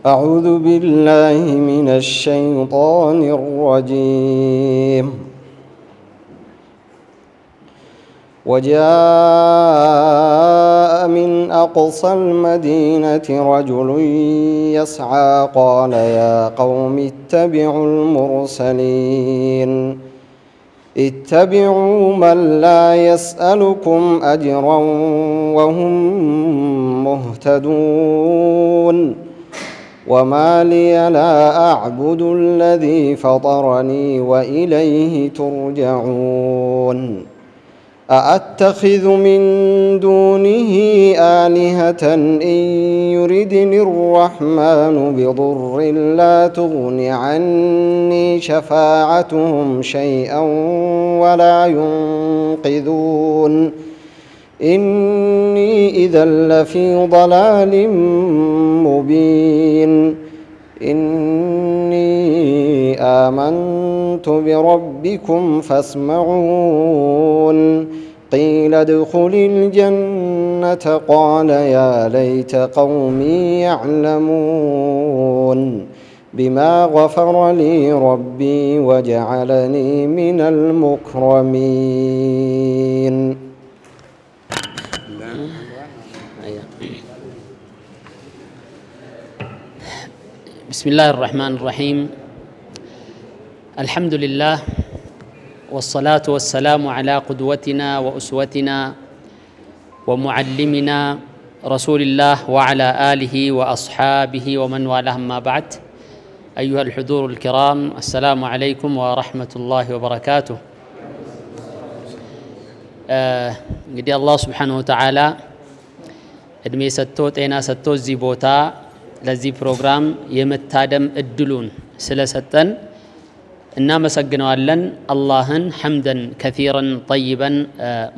أعوذ بالله من الشيطان الرجيم وجاء من أقصى المدينة رجل يسعى قال يا قوم اتبعوا المرسلين اتبعوا من لا يسألكم أجرا وهم مهتدون وما لي لا أعبد الذي فطرني وإليه ترجعون أأتخذ من دونه آلهة إن يردني الرحمن بضر لا تغن عني شفاعتهم شيئا ولا ينقذون إني إذا لفي ضلال مبين إني آمنت بربكم فاسمعون قيل ادخل الجنة قال يا ليت قومي يعلمون بما غفر لي ربي وجعلني من المكرمين بسم الله الرحمن الرحيم الحمد لله والصلاة والسلام على قدوتنا وأسوتنا ومعلمنا رسول الله وعلى آله وأصحابه ومن والاه ما بعد أيها الحضور الكرام السلام عليكم ورحمة الله وبركاته قد الله سبحانه وتعالى ادمي ستوت اينا ستوت زيبوتا لذي بروغرام يمتادم الدلون سلستن إنما مسجنوالن اللهن حمدا كثيرا طيبا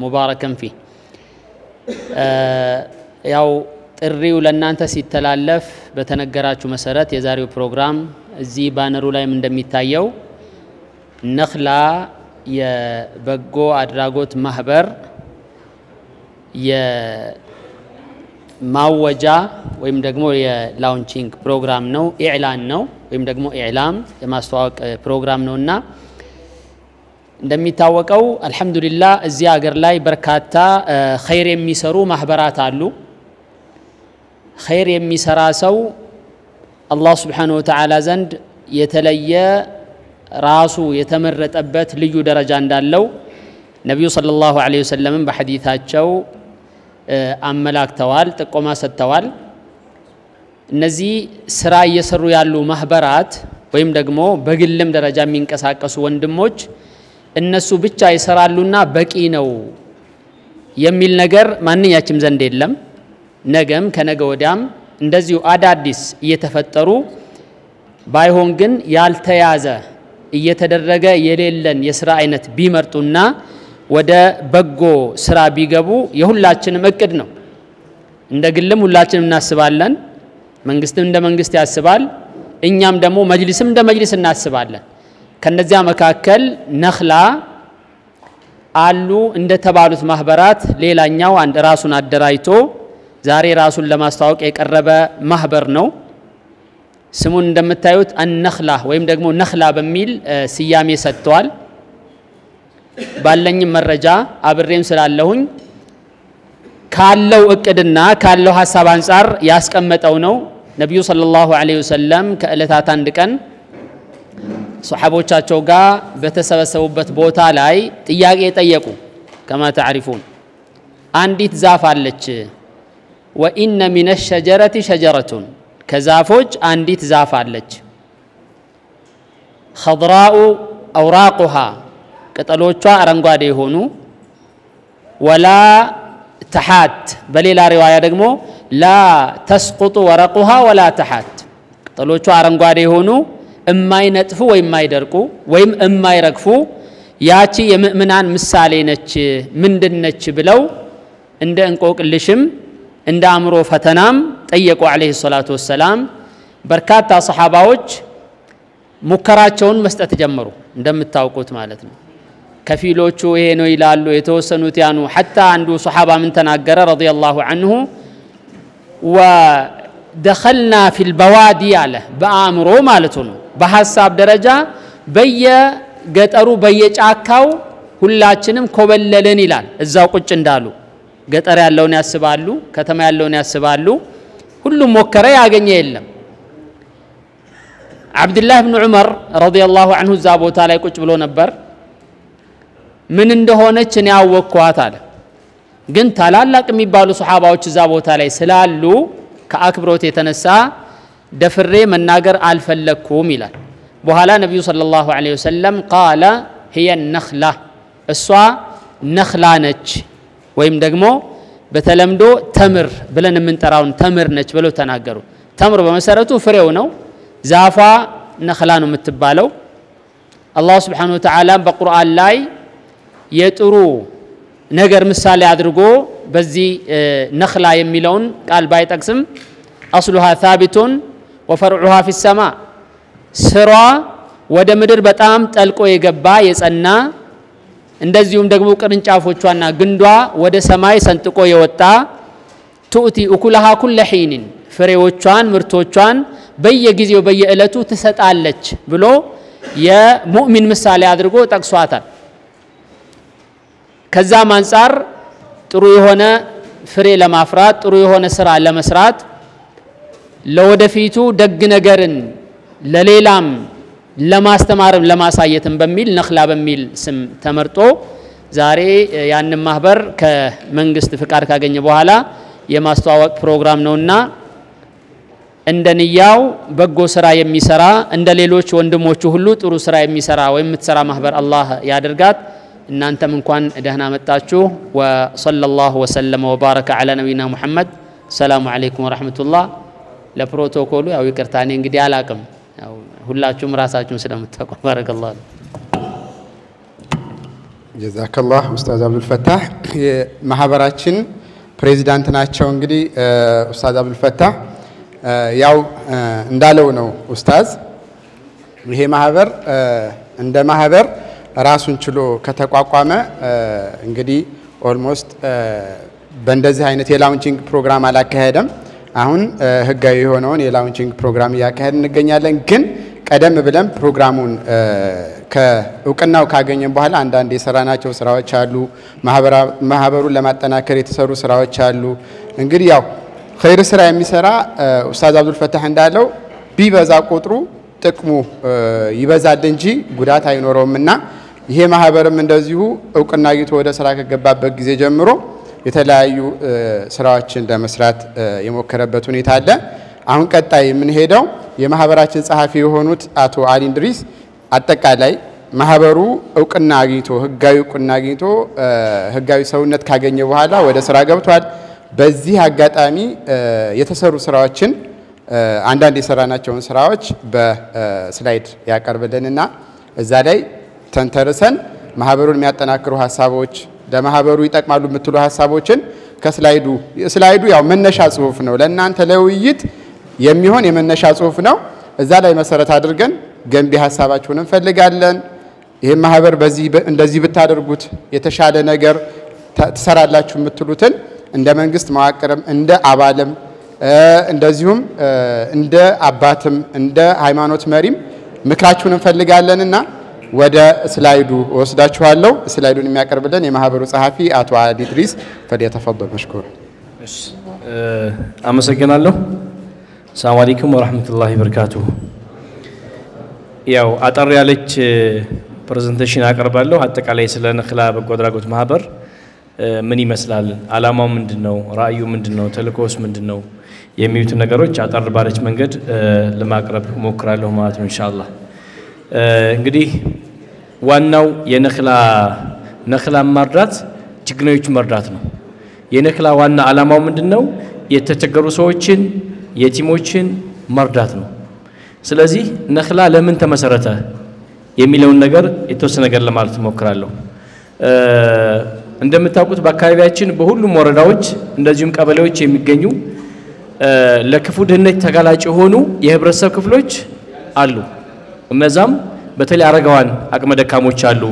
مباركا فيه ياو الريو لنا أنت سيتلالف بتنقراتشو مسارات يزاريو بروغرام زي بانرو لاي من دمي تايو نخلا يبقو أدراغوت مهبر ማወጃ ወይም ደግሞ የላውንቺንግ ፕሮግራም ነው ኢዕላን ነው ወይም ደግሞ ኢዕላም የማስተዋወቅ ፕሮግራም ነውና እንደሚታወቀው አልহামዱሊላህ እዚህ ሀገር ላይ በርካታ ኸይር የሚሰሩ ማህበራት አሉ ኸይር የሚሰራ ሰው አላህ Subhanahu Wa Ta'ala ዘንድ የተለየ ራሱ የተመረጠበት ልዩ ደረጃ እንዳለው ነብዩ ሰለላሁ ዐለይሂ ወሰለም በሐዲታቸው አመላክተዋል ጥቆማ ሰጥተዋል እነዚህ ስራ እየሰሩ ያሉ ማህበራት ወይም ደግሞ በግልም ደረጃ የሚንቀሳቀሱ ወንድሞች እነሱ ብቻ ይሰራሉና በቂ ነው የሚል ነገር ማንኛችም ዘንድ የለም ነገም ከነገ ወዲያም እንደዚሁ አዳዲስ እየተፈጠሩ ባይሆን ግን ያልተያዘ እየተደረገ የሌለን የሥራ አይነት ቢመርጡና ወደ በጎ ስራ ቢገቡ የሁላችንም እቅድ ነው እንደ ግልም ሁላችንም እናስባለን መንግስትም እንደ መንግስት ያስባል እኛም ደግሞ መጅሊስም እንደ መጅሊስ እናስባለን ከነዚያ መካከል ነኽላ አሉ እንደ ተባሉት ማህበራት ሌላኛው አንድ ራሱን አደራጅቶ ዛሬ ራሱን ለማስተዋወቅ የቀረበ ማህበር ነው ስሙን እንደምታዩት አንነኽላ ወይም ደግሞ ነኽላ በሚል ስያሜ ሰጥቷል ባለኝ መረጃ አብሬም ስላለሁኝ ካለው እቅድና ካለው ሐሳብ አንፃር ያስቀመጠው ነው ነብዩ ሰለላሁ ዐለይሂ ወሰለም ከእለታት አንድ ቀን ሱሐቦቻቸው ጋር በተሰበሰቡበት ቦታ ላይ ጥያቄ ጠየቁ كما تعرفون አንዲት ዛፍ አለች وان من الشجره شجره ከዛፎች አንዲት ዛፍ አለች خضراء اوراقها ቅጠሎቿ አረንጓዴ ሆኑ ولا تحات በሌላ ሪዋያ ደግሞ لا تسقط ورقها ولا تحات ቅጠሎቿ አረንጓዴ ሆኑ እማይነጥፉ ወይ የማይደርቁ ወይም እማይረግፉ ያቺ የሙእሚናን ምሳሌ ነች ምንድነች ብለው እንደ እንቆቅልሽም እንደ አምሮ ፈተናም ጠየቁ አለይሂ ሰላቱ ወሰለም በርካታ ሱሐባዎች ሙከራቸውን መስጠት ጀመሩ እንደምታውቁት ማለት ነው ከፊሎቹ ይሄ ነው ይላሉ የተወሰኑት ያኑ حتى አንዱ ሱሐባ ምን ተናገረ ረዲየላሁ ዐንሁ دخلنا في البوادي على بأمره مالتون بحساب درجة በየገጠሩ በየጫካው ሁላችንም ኮበለለን ይላል እዛው ቁጭ እንዳሉ ገጠር ያለውን ያስባሉ ከተማ ያለውን ያስባሉ ሁሉም ሞከረ ያገኘ የለም አብዱላህ ኢብኑ ዑመር ረዲየላሁ ዐንሁ እዛ ቦታ ላይ ቁጭ ብሎ ነበር ምን እንደሆነች እኔ አወቅኳት አለ ግን ታላላቅ የሚባሉ ሱሐባዎች እዛ ቦታ ላይ ስላሉ ከአክብሮት የተነሳ ደፍሬ መናገር አልፈለኩም ይላል በኋላ ነብዩ ሰለላሁ ዐለይሂ ወሰለም قال هي النخله እሷ ነኽላ ነች ወይም ደግሞ በተለምዶ ተምር ብለን የምንጠራውን ተምር ነች ብለው ተናገሩ ተምር በመሰረቱ ፍሬው ነው ዛፏ ነኽላ ነው የምትባለው አላህ Subhanahu Wa Ta'ala በቁርአን ላይ የጥሩ ነገር ምሳሌ አድርጎ በዚህ ነኽላ የሚለውን ቃል ባይጠቅስም اصلها ثابت وفرعها في السماء ስሯ ወደ ምድር በጣም ጠልቆ የገባ የጸና እንደዚሁም ደግሞ ቅርንጫፎቿና ግንዷ ወደ ሰማይ ሰንጥቆ የወጣ ቱቲ እኩለሃ ኩለ ሒን ፍሬዎቿን ምርቶቿን በየጊዜው በየእለቱ ትሰጣለች ብሎ የሙእሚን ምሳሌ አድርጎ ጠቅሷታል ከዛም አንፃር ጥሩ የሆነ ፍሬ ለማፍራት ጥሩ የሆነ ስራ ለመስራት ለወደፊቱ ደግ ነገርን ለሌላም ለማስተማርም ለማሳየትም በሚል ነኽላ በሚል ስም ተመርጦ ዛሬ ያንን ማህበር ከመንግስት ፍቃድ ካገኘ በኋላ የማስተዋወቅ ፕሮግራም ነውና እንደንያው በጎ ስራ የሚሰራ እንደሌሎች ወንድሞቹ ሁሉ ጥሩ ስራ የሚሰራ ወይም የምትሰራ ማህበር አላህ ያድርጋት እናንተም እንኳን ደህና መጣችሁ ወሰለላሁ ወሰለም ወባረከ ዐላ ነቢይና ሙሐመድ ሰላሙ አለይኩም ወራህመቱላህ ለፕሮቶኮሉ ያው ይቅርታኔ እንግዲህ አላቅም ያው ሁላችሁም ራሳችሁን ስለምታውቁ ባረከላሁ ጀዛከላህ ኡስታዝ አብዱል ፈታህ የማህበራችን ፕሬዝዳንት ናቸው እንግዲህ ኡስታዝ አብዱል ፈታህ ያው እንዳለው ነው ኡስታዝ ይሄ ማህበር እንደ ማህበር ራሱን ችሎ ከተቋቋመ እንግዲህ ኦልሞስት በእንደዚህ አይነት የላውንቺንግ ፕሮግራም አላካሄደም አሁን ህጋዊ የሆነውን የላውንቺንግ ፕሮግራም ያካሄድን እንገኛለን ግን ቀደም ብለን ፕሮግራሙን ከእውቅናው ካገኘን በኋላ አንዳንድ የሰራናቸው ስራዎች አሉ ማህበሩን ለማጠናከር የተሰሩ ስራዎች አሉ እንግዲህ ያው ኸይር ስራ የሚሰራ ኡስታዝ አብዱል ፈታህ እንዳለው ቢበዛ ቁጥሩ ጥቅሙ ይበዛል እንጂ ጉዳት አይኖረውምና ይሄ ማህበርም እንደዚሁ እውቅና አግኝቶ ወደ ስራ ከገባበት ጊዜ ጀምሮ የተለያዩ ስራዎችን ለመስራት የሞከረበት ሁኔታ አለ አሁን ቀጣይ ምን ሄደው የማህበራችን ጸሐፊ የሆኑት አቶ አሊ እንድሪስ አጠቃላይ ማህበሩ እውቅና አግኝቶ ህጋዊ እውቅና አግኝቶ ህጋዊ ሰውነት ካገኘ በኋላ ወደ ስራ ገብቷል በዚህ አጋጣሚ የተሰሩ ስራዎችን አንዳንድ የሰራናቸውን ስራዎች በስላይድ ያቀርብልንና እዛ ላይ ተንተርሰን ማህበሩን የሚያጠናክሩ ሐሳቦች ለማህበሩ ይጠቅማሉ የምትሉ ሐሳቦችን ከስላይዱ ያው መነሻ ጽሁፍ ነው ለእናንተ ለውይይት የሚሆን የመነሻ ጽሁፍ ነው እዛ ላይ መሰረት አድርገን ገንቢ ሐሳባችሁን እንፈልጋለን ይሄ ማህበር በዚህ እንደዚህ ብታደርጉት የተሻለ ነገር ተሰራላችሁ የምትሉትን እንደ መንግስት መዋቅርም እንደ አባልም እንደዚሁም እንደ አባትም እንደ ሃይማኖት መሪም ምክራችሁን እንፈልጋለንና ወደ ስላይዱ ወስዳችኋለሁ ስላይዱን የሚያቀርብልን የማህበሩ ጸሐፊ አቶ አሊ ኢድሪስ ፈዲተፈضل መሽኩር አመሰግናለሁ ሰላም አለይኩም ወራህመቱላሂ ወበረካቱሁ ያው አጠር ያለች ፕሬዘንቴሽን አቀርባለሁ አጠቃላይ ስለ ነኽላ በጎ አድራጎት ማህበር ምን ይመስላል አላማው ምንድነው ራእዩ ምንድነው ተልእኮስ ምንድነው የሚሉት ነገሮች አጠር ባለች መንገድ ለማቅረብ ሞክራለሁ ማለት ነው ኢንሻአላህ እንግዲህ ዋናው የነኽላ ማርዳት ችግኞችን መርዳት ነው የነኽላ ዋና አላማው ምንድነው የተቸገሩ ሰዎችን የቲሞችን መርዳት ነው ስለዚህ ነኽላ ለምን ተመሰረተ የሚለውን ነገር የተወሰነ ነገር ለማለት ሞክራለሁ እንደምታውቁት በአካባቢያችን በሁሉም ወረዳዎች እንደዚሁም ቀበሌዎች የሚገኙ ለክፉ ድህነት ተጋላጭ የሆኑ የህብረተሰብ ክፍሎች አሉ እነዛም በተለይ አረጋዋን አቅመ ደካሞች አሉ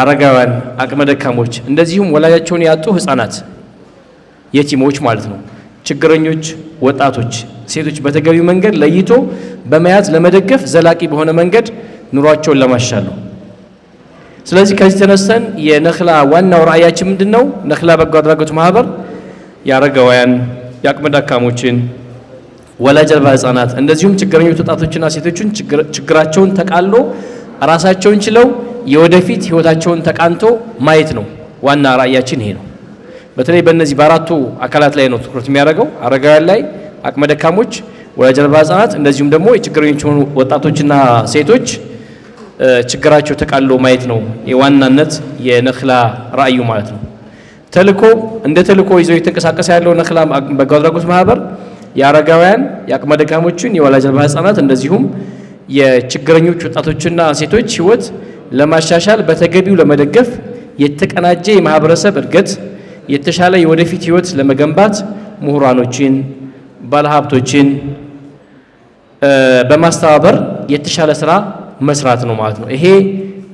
አረጋዋን አቅመ ደካሞች እንደዚሁም ወላጆቻቸውን ያጡ ህፃናት የቲሞች ማለት ነው ችግረኞች ወጣቶች ሴቶች በተገቢው መንገድ ለይቶ በመያዝ ለመደገፍ ዘላቂ በሆነ መንገድ ኑሯቸውን ለማሻሻል ነው ስለዚህ ከዚህ ተነስተን የነኽላ ዋናው ራእያችን ምንድነው ነኽላ በጎ አድራጎት ማህበር ያረጋውያን ያቅመ ደካሞችን ወላጅ አልባ ህፃናት እንደዚሁም ችግረኞች ወጣቶችና ሴቶችን ችግራቸውን ተቃሎ ራሳቸውን ችለው የወደፊት ህይወታቸውን ተቃንቶ ማየት ነው ዋና ራእያችን ይሄ ነው በተለይ በእነዚህ በአራቱ አካላት ላይ ነው ትኩረት የሚያደርገው አረጋውያን ላይ አቅመ ደካሞች ወላጅ አልባ ህፃናት እንደዚሁም ደግሞ የችግረኞች ወጣቶችና ሴቶች ችግራቸው ተቃሎ ማየት ነው የዋናነት የነኽላ ራእዩ ማለት ነው ተልኮ እንደ ተልኮ ይዘው የተንቀሳቀሰ ያለው ነኽላ በጎ አድራጎት ማህበር ያረጋውያን ያቅመ ደካሞችን የወላጅ አልባ ህፃናት እንደዚሁም የችግረኞች ወጣቶችና ሴቶች ህይወት ለማሻሻል በተገቢው ለመደገፍ የተቀናጀ የማህበረሰብ እድገት የተሻለ የወደፊት ህይወት ለመገንባት ምሁራኖችን ባለሀብቶችን በማስተባበር የተሻለ ስራ መስራት ነው ማለት ነው ይሄ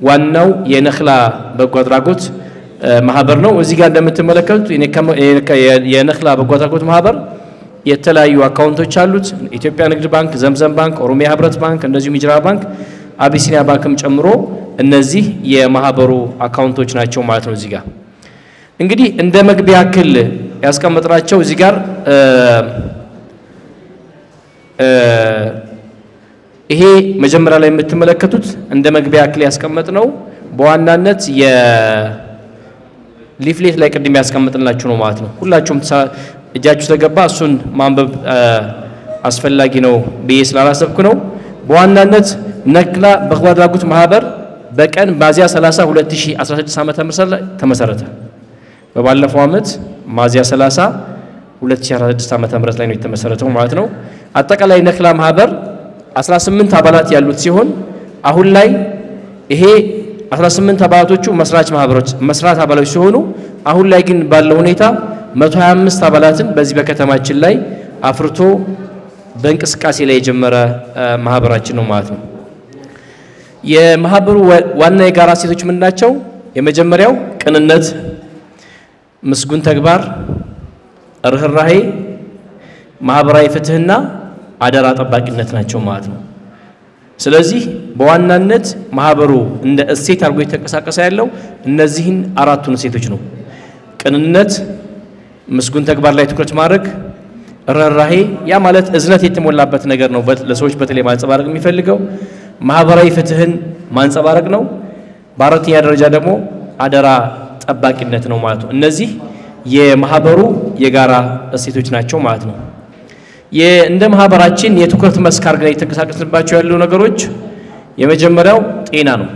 ዋናው የነኽላ በጎ አድራጎት ማህበር ነው እዚህ ጋር እንደምትመለከቱት የነኽላ በጎ አድራጎት ማህበር የተለያዩ አካውንቶች አሉት ኢትዮጵያ ንግድ ባንክ ዘምዘም ባንክ ኦሮሚያ ህብረት ባንክ እንደዚሁም ሂጅራ ባንክ አቢሲኒያ ባንክም ጨምሮ እነዚህ የማህበሩ አካውንቶች ናቸው ማለት ነው እዚህ ጋር እንግዲህ እንደ መግቢያ ያክል ያስቀመጥናቸው እዚህ ጋር ይሄ መጀመሪያ ላይ የምትመለከቱት እንደ መግቢያ ያክል ያስቀመጥነው በዋናነት የሊፍሌት ላይ ቅድም ያስቀመጥናችሁ ነው ማለት ነው ሁላችሁም እጃችሁ ተገባ እሱን ማንበብ አስፈላጊ ነው ብዬ ስላላሰብኩ ነው በዋናነት ነኽላ በጎ አድራጎት ማህበር በቀን ሚያዝያ 30 2016 ዓመተ ምህረት ተመሰረተ በባለፈው ዓመት ሚያዝያ 30 2016 ዓመተ ምህረት ላይ ነው የተመሰረተው ማለት ነው አጠቃላይ ነኽላ ማህበር 18 አባላት ያሉት ሲሆን አሁን ላይ ይሄ 18 አባላቶቹ መስራት አባሎች ሲሆኑ አሁን ላይ ግን ባለው ሁኔታ 125 አባላትን በዚህ በከተማችን ላይ አፍርቶ በእንቅስቃሴ ላይ የጀመረ ማህበራችን ነው ማለት ነው የማህበሩ ዋና የጋራ ሴቶች ምን ናቸው የመጀመሪያው ቅንነት ምስጉን ተግባር ርህራሄ ማህበራዊ ፍትህና አደራ ጠባቂነት ናቸው ማለት ነው ስለዚህ በዋናነት ማህበሩ እንደ እሴት አድርጎ የተንቀሳቀሰ ያለው እነዚህን አራቱን ሴቶች ነው ቅንነት ምስጉን ተግባር ላይ ትኩረት ማድረግ ርህራሄ ያ ማለት እዝነት የተሞላበት ነገር ነው ለሰዎች በተለይ ማንጸባረቅ የሚፈልገው ማህበራዊ ፍትህን ማንጸባረቅ ነው በአራተኛ ደረጃ ደግሞ አደራ ጠባቂነት ነው ማለት ነው እነዚህ የማህበሩ የጋራ እሴቶች ናቸው ማለት ነው እንደ ማህበራችን የትኩረት መስክ አድርገን የተንቀሳቀስንባቸው ያሉ ነገሮች የመጀመሪያው ጤና ነው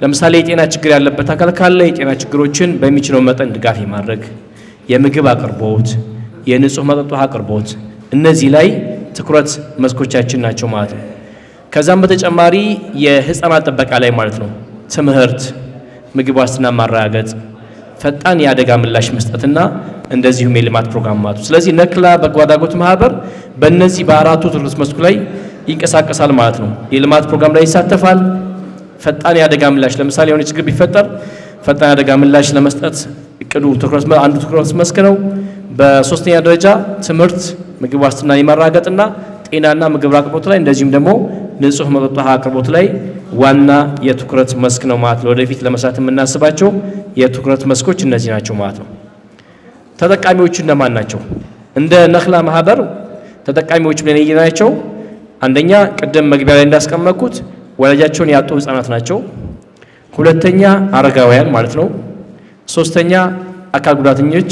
ለምሳሌ የጤና ችግር ያለበት አካል ካለ የጤና ችግሮችን በሚችለው መጠን ድጋፍ ማድረግ የምግብ አቅርቦት የንጹህ መጠጥ ውሃ አቅርቦት እነዚህ ላይ ትኩረት መስኮቻችን ናቸው ማለት ነው ከዛም በተጨማሪ የህፃናት ጥበቃ ላይ ማለት ነው ትምህርት ምግብ ዋስትና ማረጋገጥ ፈጣን የአደጋ ምላሽ መስጠትና እንደዚሁም የልማት ፕሮግራም ማለት ስለዚህ ነኽላ በጎ አድራጎት ማህበር በእነዚህ በአራቱ ትኩረት መስኩ ላይ ይንቀሳቀሳል ማለት ነው የልማት ፕሮግራም ላይ ይሳተፋል ፈጣን የአደጋ ምላሽ ለምሳሌ የሆነ ችግር ቢፈጠር ፈጣን የአደጋ ምላሽ ለመስጠት እቅዱ አንዱ ትኩረት መስክ ነው በሶስተኛ ደረጃ ትምህርት ምግብ ዋስትና የማረጋገጥና ጤናና ምግብ አቅርቦት ላይ እንደዚሁም ደግሞ ንጹህ መጠጥ ውሃ አቅርቦት ላይ ዋና የትኩረት መስክ ነው ማለት ነው ወደፊት ለመስራት የምናስባቸው የትኩረት መስኮች እነዚህ ናቸው ማለት ነው ተጠቃሚዎቹ እነማን ናቸው እንደ ነኽላ ማህበር ተጠቃሚዎች ለነየናቸው አንደኛ ቀደም መግቢያ ላይ እንዳስቀመጥኩት ወላጃቸውን ያጡ ህፃናት ናቸው ሁለተኛ አረጋውያን ማለት ነው ሶስተኛ አካል ጉዳተኞች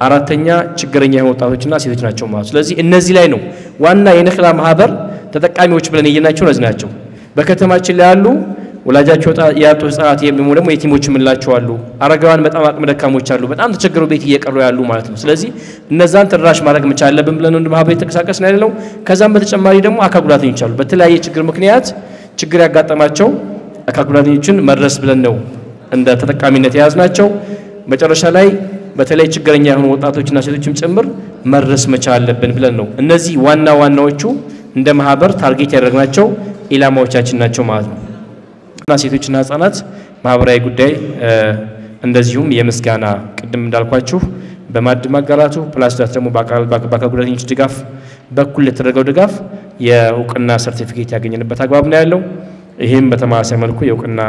አራተኛ ችግረኛ ወጣቶችና ሴቶች ናቸው ማለት ስለዚህ እነዚህ ላይ ነው ዋና የነኽላ ማህበር ተጠቃሚዎች ለነየናቸው እነዚህ ናቸው በከተማችን ላይ ያሉ ወላጃቸው ያጡ ህፃናት የሚሞሉ ደግሞ የቲሞች ምንላቸው አሉ አረጋውያን በጣም አቅመ ደካሞች አሉ በጣም ተቸግረው ቤት እየቀሩ ያሉ ማለት ነው ስለዚህ እነዛን ተደራሽ ማድረግ መቻል አለብን ብለን እንደ ማህበር የተንቀሳቀስን ያለው ከዛም በተጨማሪ ደግሞ አካል ጉዳተኞች አሉ በተለያየ ችግር ምክንያት ችግር ያጋጠማቸው አካል ጉዳተኞችን መድረስ ብለን ነው እንደ ተጠቃሚነት ያዝናቸው መጨረሻ ላይ በተለይ ችግረኛ የሆኑ ወጣቶችና ሴቶችም ጭምር መድረስ መቻል አለብን ብለን ነው እነዚህ ዋናዎቹ እንደ ማህበር ታርጌት ያደረግናቸው ኢላማዎቻችን ናቸው ማለት ነው እና ሴቶችና ህፃናት ማህበራዊ ጉዳይ እንደዚሁም የምስጋና ቅድም እንዳልኳችሁ በማዕድ ማጋራቱ ፕላስ ደግሞ በአካል ጉዳተኞች ድጋፍ በኩል የተደረገው ድጋፍ የእውቅና ሰርቲፊኬት ያገኘንበት አግባብ ነው ያለው። ይሄም በተማሳይ መልኩ የእውቅና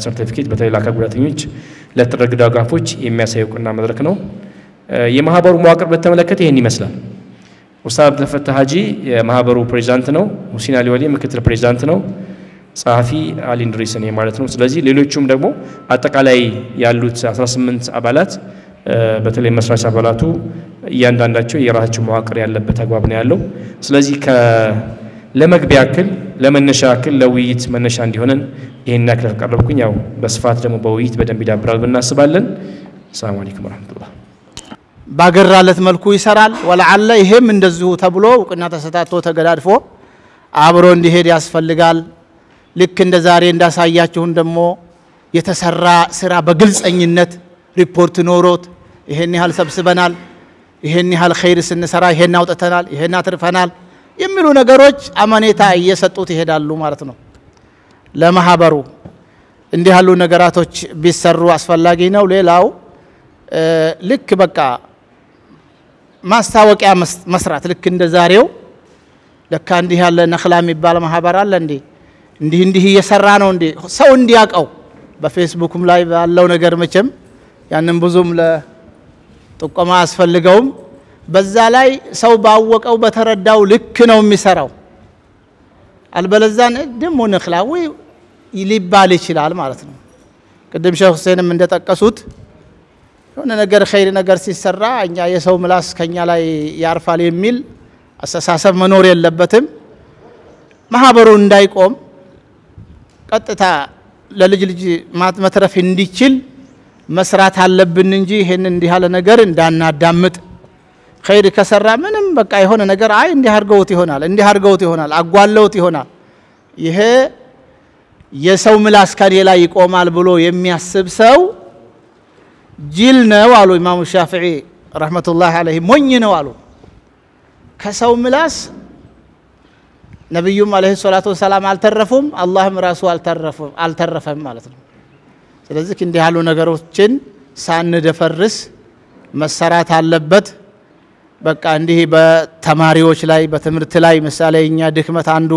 ሰርቲፊኬት በተለይ ለአካል ጉዳተኞች ለተደረጉ ድጋፎች የሚያሳይ እውቅና መድረክ ነው። የማህበሩ መዋቅር በተመለከተ ይሄን ይመስላል። ኡስታዝ አብዱልፈታህ ሀጂ የማህበሩ ፕሬዝዳንት ነው። ሁሴን አሊ ወሊ ምክትል ፕሬዝዳንት ነው። ጸሐፊ አሊ እንድሪስ ነው ማለት ነው። ስለዚህ ሌሎቹም ደግሞ አጠቃላይ ያሉት 18 አባላት በተለይ መስራች አባላቱ እያንዳንዳቸው የራሳቸው መዋቅር ያለበት አግባብ ነው ያለው። ስለዚህ ለመግቢያ ያክል ለመነሻ ያክል ለውይይት መነሻ እንዲሆነን ይሄን ያክል ተቀርበኩኝ። ያው በስፋት ደግሞ በውይይት በደንብ ይዳብራል ብናስባለን። ሰላም አለይኩም ወራህመቱላህ። ባገራለት መልኩ ይሰራል። ወለዓለ ይሄም እንደዚሁ ተብሎ እውቅና ተሰጣቶ ተገዳድፎ አብሮ እንዲሄድ ያስፈልጋል። ልክ እንደ ዛሬ እንዳሳያችሁን ደግሞ የተሰራ ስራ በግልጽኝነት ሪፖርት ኖሮት ይሄን ያህል ሰብስበናል፣ ይሄን ያህል ኸይር ስንሰራ ይሄን አውጥተናል፣ ይሄን አትርፈናል የሚሉ ነገሮች አማኔታ እየሰጡት ይሄዳሉ ማለት ነው። ለማህበሩ እንዲህ ያሉ ነገራቶች ቢሰሩ አስፈላጊ ነው። ሌላው ልክ በቃ ማስታወቂያ መስራት ልክ እንደ ዛሬው ለካ እንዲህ ያለ ነኽላ የሚባል ማህበር አለ እንዲህ እየሰራ ነው ሰው እንዲያቀው በፌስቡክም ላይ ባለው ነገር መቼም ያንን ብዙም ለጥቆማ አስፈልገውም በዛ ላይ ሰው ባወቀው በተረዳው ልክ ነው የሚሰራው። አልበለዛን ደሞ ነኽላው ሊባል ይችላል ማለት ነው። ቅድም ሼህ ሁሴንም እንደጠቀሱት የሆነ ነገር ኸይር ነገር ሲሰራ እኛ የሰው ምላስ ከኛ ላይ ያርፋል የሚል አስተሳሰብ መኖር የለበትም። ማህበሩ እንዳይቆም ቀጥታ ለልጅ መትረፍ እንዲችል መስራት አለብን እንጂ ይሄን እንዲህ ያለ ነገር እንዳናዳምጥ። ኸይር ከሰራ ምንም በቃ የሆነ ነገር እንዲህ አርገውት ይሆናል አጓለውት ይሆናል ይሄ የሰው ምላስ ከኔ ላይ ይቆማል ብሎ የሚያስብ ሰው ጅል ነው አሉ ኢማሙ ሻፊዒ ረህመቱላሂ ዐለይሂ። ሞኝ ነው አሉ። ከሰው ምላስ ነብዩም አለይሂ ሰላቱ ወሰላም አልተረፉም፣ አላህም ራሱ አልተረፈም ማለት ነው። ስለዚህ እንዲህ ያሉ ነገሮችን ሳንደፈርስ መሰራት አለበት። በቃ እንዲህ በተማሪዎች ላይ በትምህርት ላይ ምሳሌ እኛ ድክመት አንዱ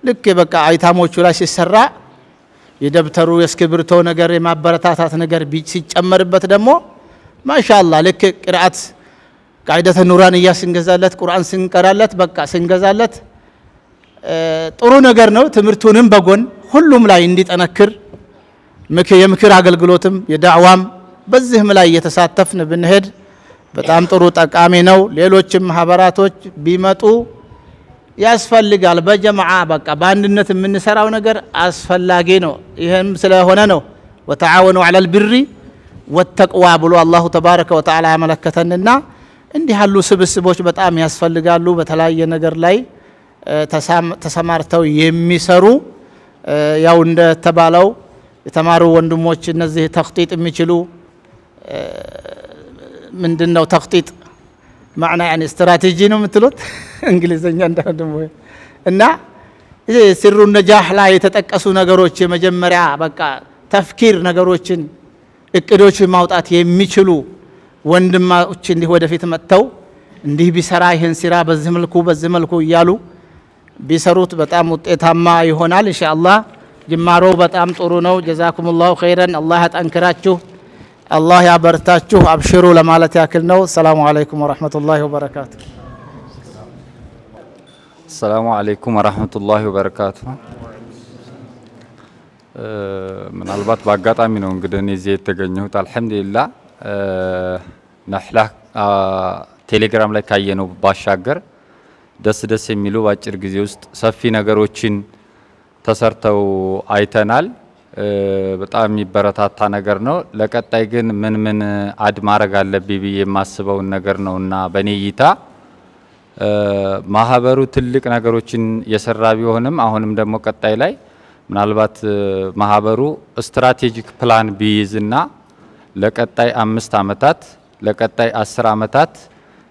ልክ በቃ አይታሞቹ ላይ ሲሰራ የደብተሩ የስክብርቶ ነገር የማበረታታት ነገር ሲጨመርበት ደግሞ ማሻአላህ ልክ ቅርአት ቃይደተ ኑራንያ ስንገዛለት ቁርአን ስንቀራለት በቃ ስንገዛለት ጥሩ ነገር ነው። ትምህርቱንም በጎን ሁሉም ላይ እንዲጠነክር የምክር አገልግሎትም የዳዕዋም በዚህም ላይ እየተሳተፍን ብንሄድ በጣም ጥሩ ጠቃሚ ነው። ሌሎችም ማህበራቶች ቢመጡ ያስፈልጋል። በጀማዓ በቃ በአንድነት የምንሰራው ነገር አስፈላጊ ነው። ይሄም ስለሆነ ነው ወተዓወኑ ዐለል ቢሪ ወተቅዋ ብሎ አላሁ ተባረከ ወተዓላ ያመለከተንና እንዲህ ያሉ ስብስቦች በጣም ያስፈልጋሉ። በተለያየ ነገር ላይ ተሰማርተው የሚሰሩ ያው እንደተባለው የተማሩ ወንድሞች እነዚህ ተኽጢጥ የሚችሉ ምንድነው ተኽጢጥ ማዕና يعني ስትራቴጂ ነው የምትሉት እንግሊዘኛ እንደደሞ እና ሲሩ ነጃህ ላይ የተጠቀሱ ነገሮች የመጀመሪያ በቃ ተፍኪር ነገሮችን እቅዶችን ማውጣት የሚችሉ ወንድማዎች እንዲህ ወደፊት መጥተው እንዲህ ቢሰራ ይሄን ሲራ በዚህ መልኩ እያሉ ቢሰሩት በጣም ውጤታማ ይሆናል ኢንሻአላህ። ጅማሮ በጣም ጥሩ ነው። ጀዛኩሙላሁ ኸይረን። አላህ ያጠንክራችሁ፣ አላህ ያበርታችሁ። አብሽሩ ለማለት ያክል ነው። ሰላሙ አለይኩም ወራህመቱላሂ ወበረካቱ። ሰላሙ አለይኩም ወራህመቱላሂ ወበረካቱ። ምናልባት በአጋጣሚ ነው እንግዲህ እዚህ የተገኘሁት። አልহামዱሊላህ ነህላ ቴሌግራም ላይ ካየነው ባሻገር ደስ የሚሉ ባጭር ጊዜ ውስጥ ሰፊ ነገሮችን ተሰርተው አይተናል። በጣም የሚበረታታ ነገር ነው። ለቀጣይ ግን ምን አድ ማድረግ አለብኝ ብዬ የማስበው ነገር ነውና በኔ እይታ ማህበሩ ትልቅ ነገሮችን የሰራ ቢሆንም አሁንም ደግሞ ቀጣይ ላይ ምናልባት ማህበሩ ስትራቴጂክ ፕላን ቢይዝና ለቀጣይ 5 አመታት ለቀጣይ 10 አመታት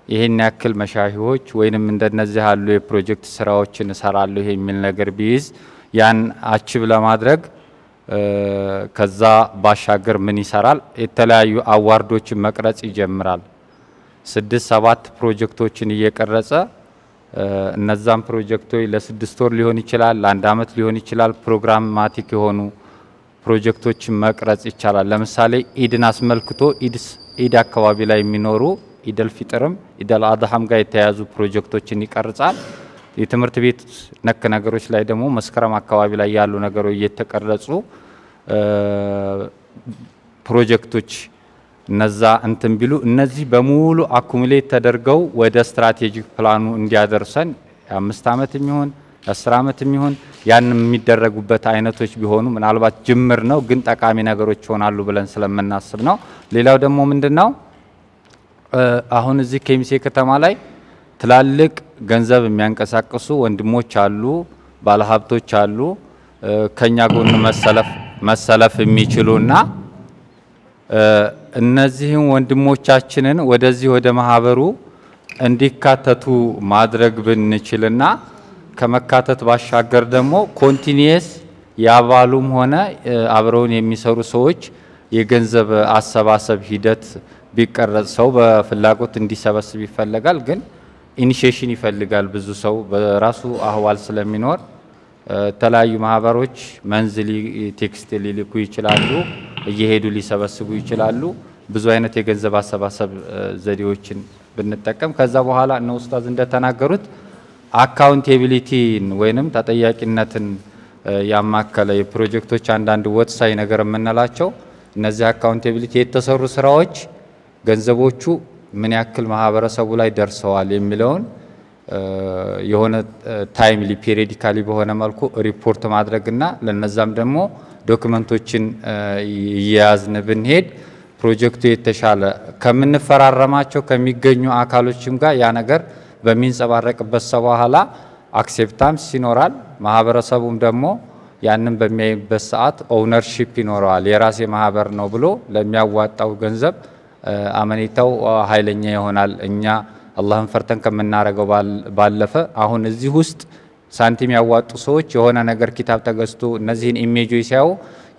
ይሄን ያክል መሻሂዎች ወይንም እንደነዚህ ያሉ የፕሮጀክት ስራዎችን እሰራለሁ የሚል ነገር ቢይዝ ያን አቺቭ ለማድረግ ከዛ ባሻገር ምን ይሰራል የተለያዩ አዋርዶችን መቅረጽ ይጀምራል 6-7 ፕሮጀክቶችን እየቀረጸ እነዛም ፕሮጀክቶች ለ6 ወር ሊሆን ይችላል ለ1 አመት ሊሆን ይችላል ፕሮግራማቲክ የሆኑ ፕሮጀክቶችን መቅረጽ ይቻላል ለምሳሌ ኢድን አስመልክቶ ኢድ አካባቢ ላይ የሚኖሩ ኢደል ፊጥርም ኢደል አድሃም ጋር የተያዙ ፕሮጀክቶችን ይቀርጻል የትምህርት ቤት ነክ ነገሮች ላይ ደግሞ መስከረም አካባቢ ላይ ያሉ ነገሮች እየተቀረጹ ፕሮጀክቶች እነዛ እንትን ቢሉ እነዚህ በሙሉ አኩሙሌት ተደርገው ወደ ስትራቴጂክ ፕላኑ እንዲያደርሰን 5 አመት የሚሆን 10 አመት የሚሆን ያን የሚደረጉበት አይነቶች ቢሆኑ ምናልባት ጅምር ነው ግን ጠቃሚ ነገሮች ሆናሉ ብለን ስለምናስብ ነው ሌላው ደግሞ ምንድነው አሁን እዚህ ኬሚሴ ከተማ ላይ ትላልቅ ገንዘብ የሚያንቀሳቅሱ ወንድሞች አሉ ባለሀብቶች አሉ ከኛ ጎን መሰለፍ የሚችሉና እነዚህን ወንድሞቻችንን ወደዚህ ወደ ማህበሩ እንዲካተቱ ማድረግ ብንችልና ከመካተት ባሻገር ደግሞ ኮንቲኒየስ ያባሉም ሆነ አብረውን የሚሰሩ ሰዎች የገንዘብ አሰባሰብ ሂደት ቢቀረጽ ሰው በፍላጎት እንዲሰበስብ ይፈልጋል ግን ኢኒሺዬሽን ይፈልጋል ብዙ ሰው በራሱ አህዋል ስለሚኖር ተለያዩ ማህበሮች መንዝሊ ቴክስት ሊልኩ ይችላሉ እየሄዱ ሊሰበስቡ ይችላሉ ብዙ አይነት የገንዘብ አሰባሰብ ዘዴዎችን ብንጠቀም ከዛ በኋላ ነው ኡስታዝ እንደተናገሩት አካውንቴቢሊቲን ወይንም ተጠያቂነትን ያማከለ የፕሮጀክቶች አንዳንድ ወጥሳይ ነገር የምንላቸው እነዚህ አካውንቴቢሊቲ የተሰሩ ስራዎች ገንዘቦቹ ምን ያክል ማህበረሰቡ ላይ ደርሰዋል የሚለውን የሆነ ታይምሊ ፔሪዲካሊ በሆነ መልኩ ሪፖርት ማድረግና ለነዛም ደግሞ ዶክመንቶችን ይያዝን ብንሄድ ፕሮጀክቱ የተሻለ ከምንፈራረማቸው ከሚገኙ አካሎችም ጋር ያ ነገር በሚንጸባረቅበት በኋላ አክሴፕታንስ ይኖራል ማህበረሰቡም ደግሞ ያንን በሚያይበት ሰዓት ኦውነርሺፕ ይኖራል የራሴ ማህበር ነው ብሎ ለሚያዋጣው ገንዘብ አመኔታው ኃይለኛ ይሆናል እኛ አላህን ፈርተን ከመናረገው ባለፈ አሁን እዚህ ውስጥ ሳንቲም ያዋጡ ሰዎች የሆነ ነገር ኪታብ ተገዝቶ እነዚህን ኢሜጆች ሲያዩ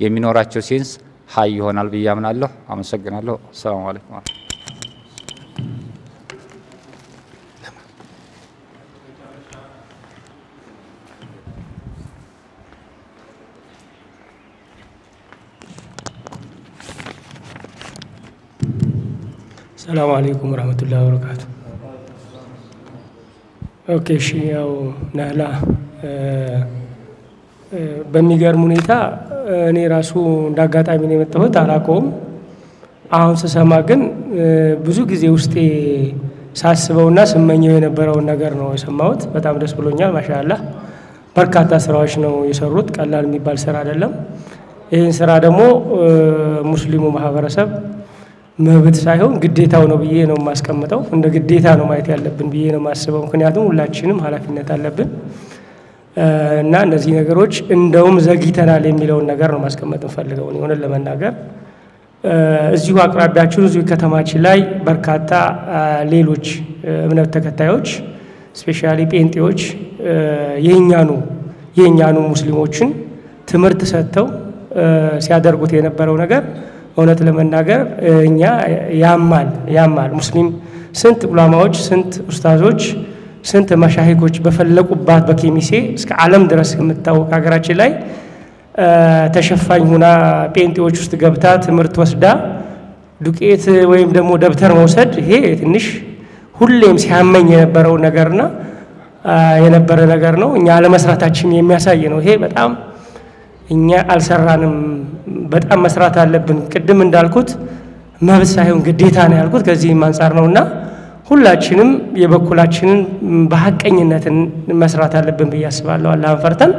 የሚኖራቸው ሴንስ ሃይ ይሆናል በያምናለሁ አመሰግናለሁ ሰላም አለይኩም السلام عليكم ورحمة الله وبركاته. أوكي شيء نهلا بميجر مونيتا نيراسو دعات أميني متهو تاراكم أهم سسماعن بزوج زيوستي ساسبه الناس منيو نبرة ونجار نو سماوت بتأمل درس بلونيا ما شاء الله بركاته سراش نو يسرود كالله ميبال سراد الله إن سراد مو مسلم ومحافرسب መብት ሳይሆን ግዴታው ነው ብዬ ነው ማስቀምጠው እንደ ግዴታ ነው ማየት ያለብን ብዬ ነው ማስበው ምክንያቱም ሁላችንም ኃላፊነት አለብን እና እነዚህ ነገሮች እንደውም ዘግይተናል የሚለውን ነገር ነው ማስቀመጥ እንፈልገው ነው ሆነ ለመናገር እዚሁ አቅራቢያችን እዚሁ ከተማችን ላይ በርካታ ሌሎች እምነት ተከታዮች ስፔሻሊ ጴንጤዎች የኛኑ ሙስሊሞችን ትምህርት ሰጥተው ሲያደርጉት የነበረው ነገር እውነት ለመናገር እኛ ያማል ሙስሊም ስንት ዑለማዎች ስንት ኡስታዞች ስንት መሻሂኮች በፈለቁባት በኬሚሴ እስከ ዓለም ድረስ የምታወቅ ሀገራችን ላይ ተሸፋኝ ሆና ጴንጤዎች ውስጥ ገብታ ትምህርት ወስዳ ዱቄት ወይም ደግሞ ደብተር መውሰድ ይሄ ትንሽ ሁሌም ሲያመኝ የነበረው ነገርና የነበረ ነገር ነው እኛ ለመስራታችን የሚያሳይ ነው ይሄ በጣም እኛ አልሰራንም በጣም መስራት አለብን ቅድም እንዳልኩት መብት ሳይሆን ግዴታ ነው ያልኩት ከዚህ ማንሳር ነውና ሁላችንም የበኩላችንን በሐቀኝነት መስራት አለብን በያስባለሁ አላህን ፈርተን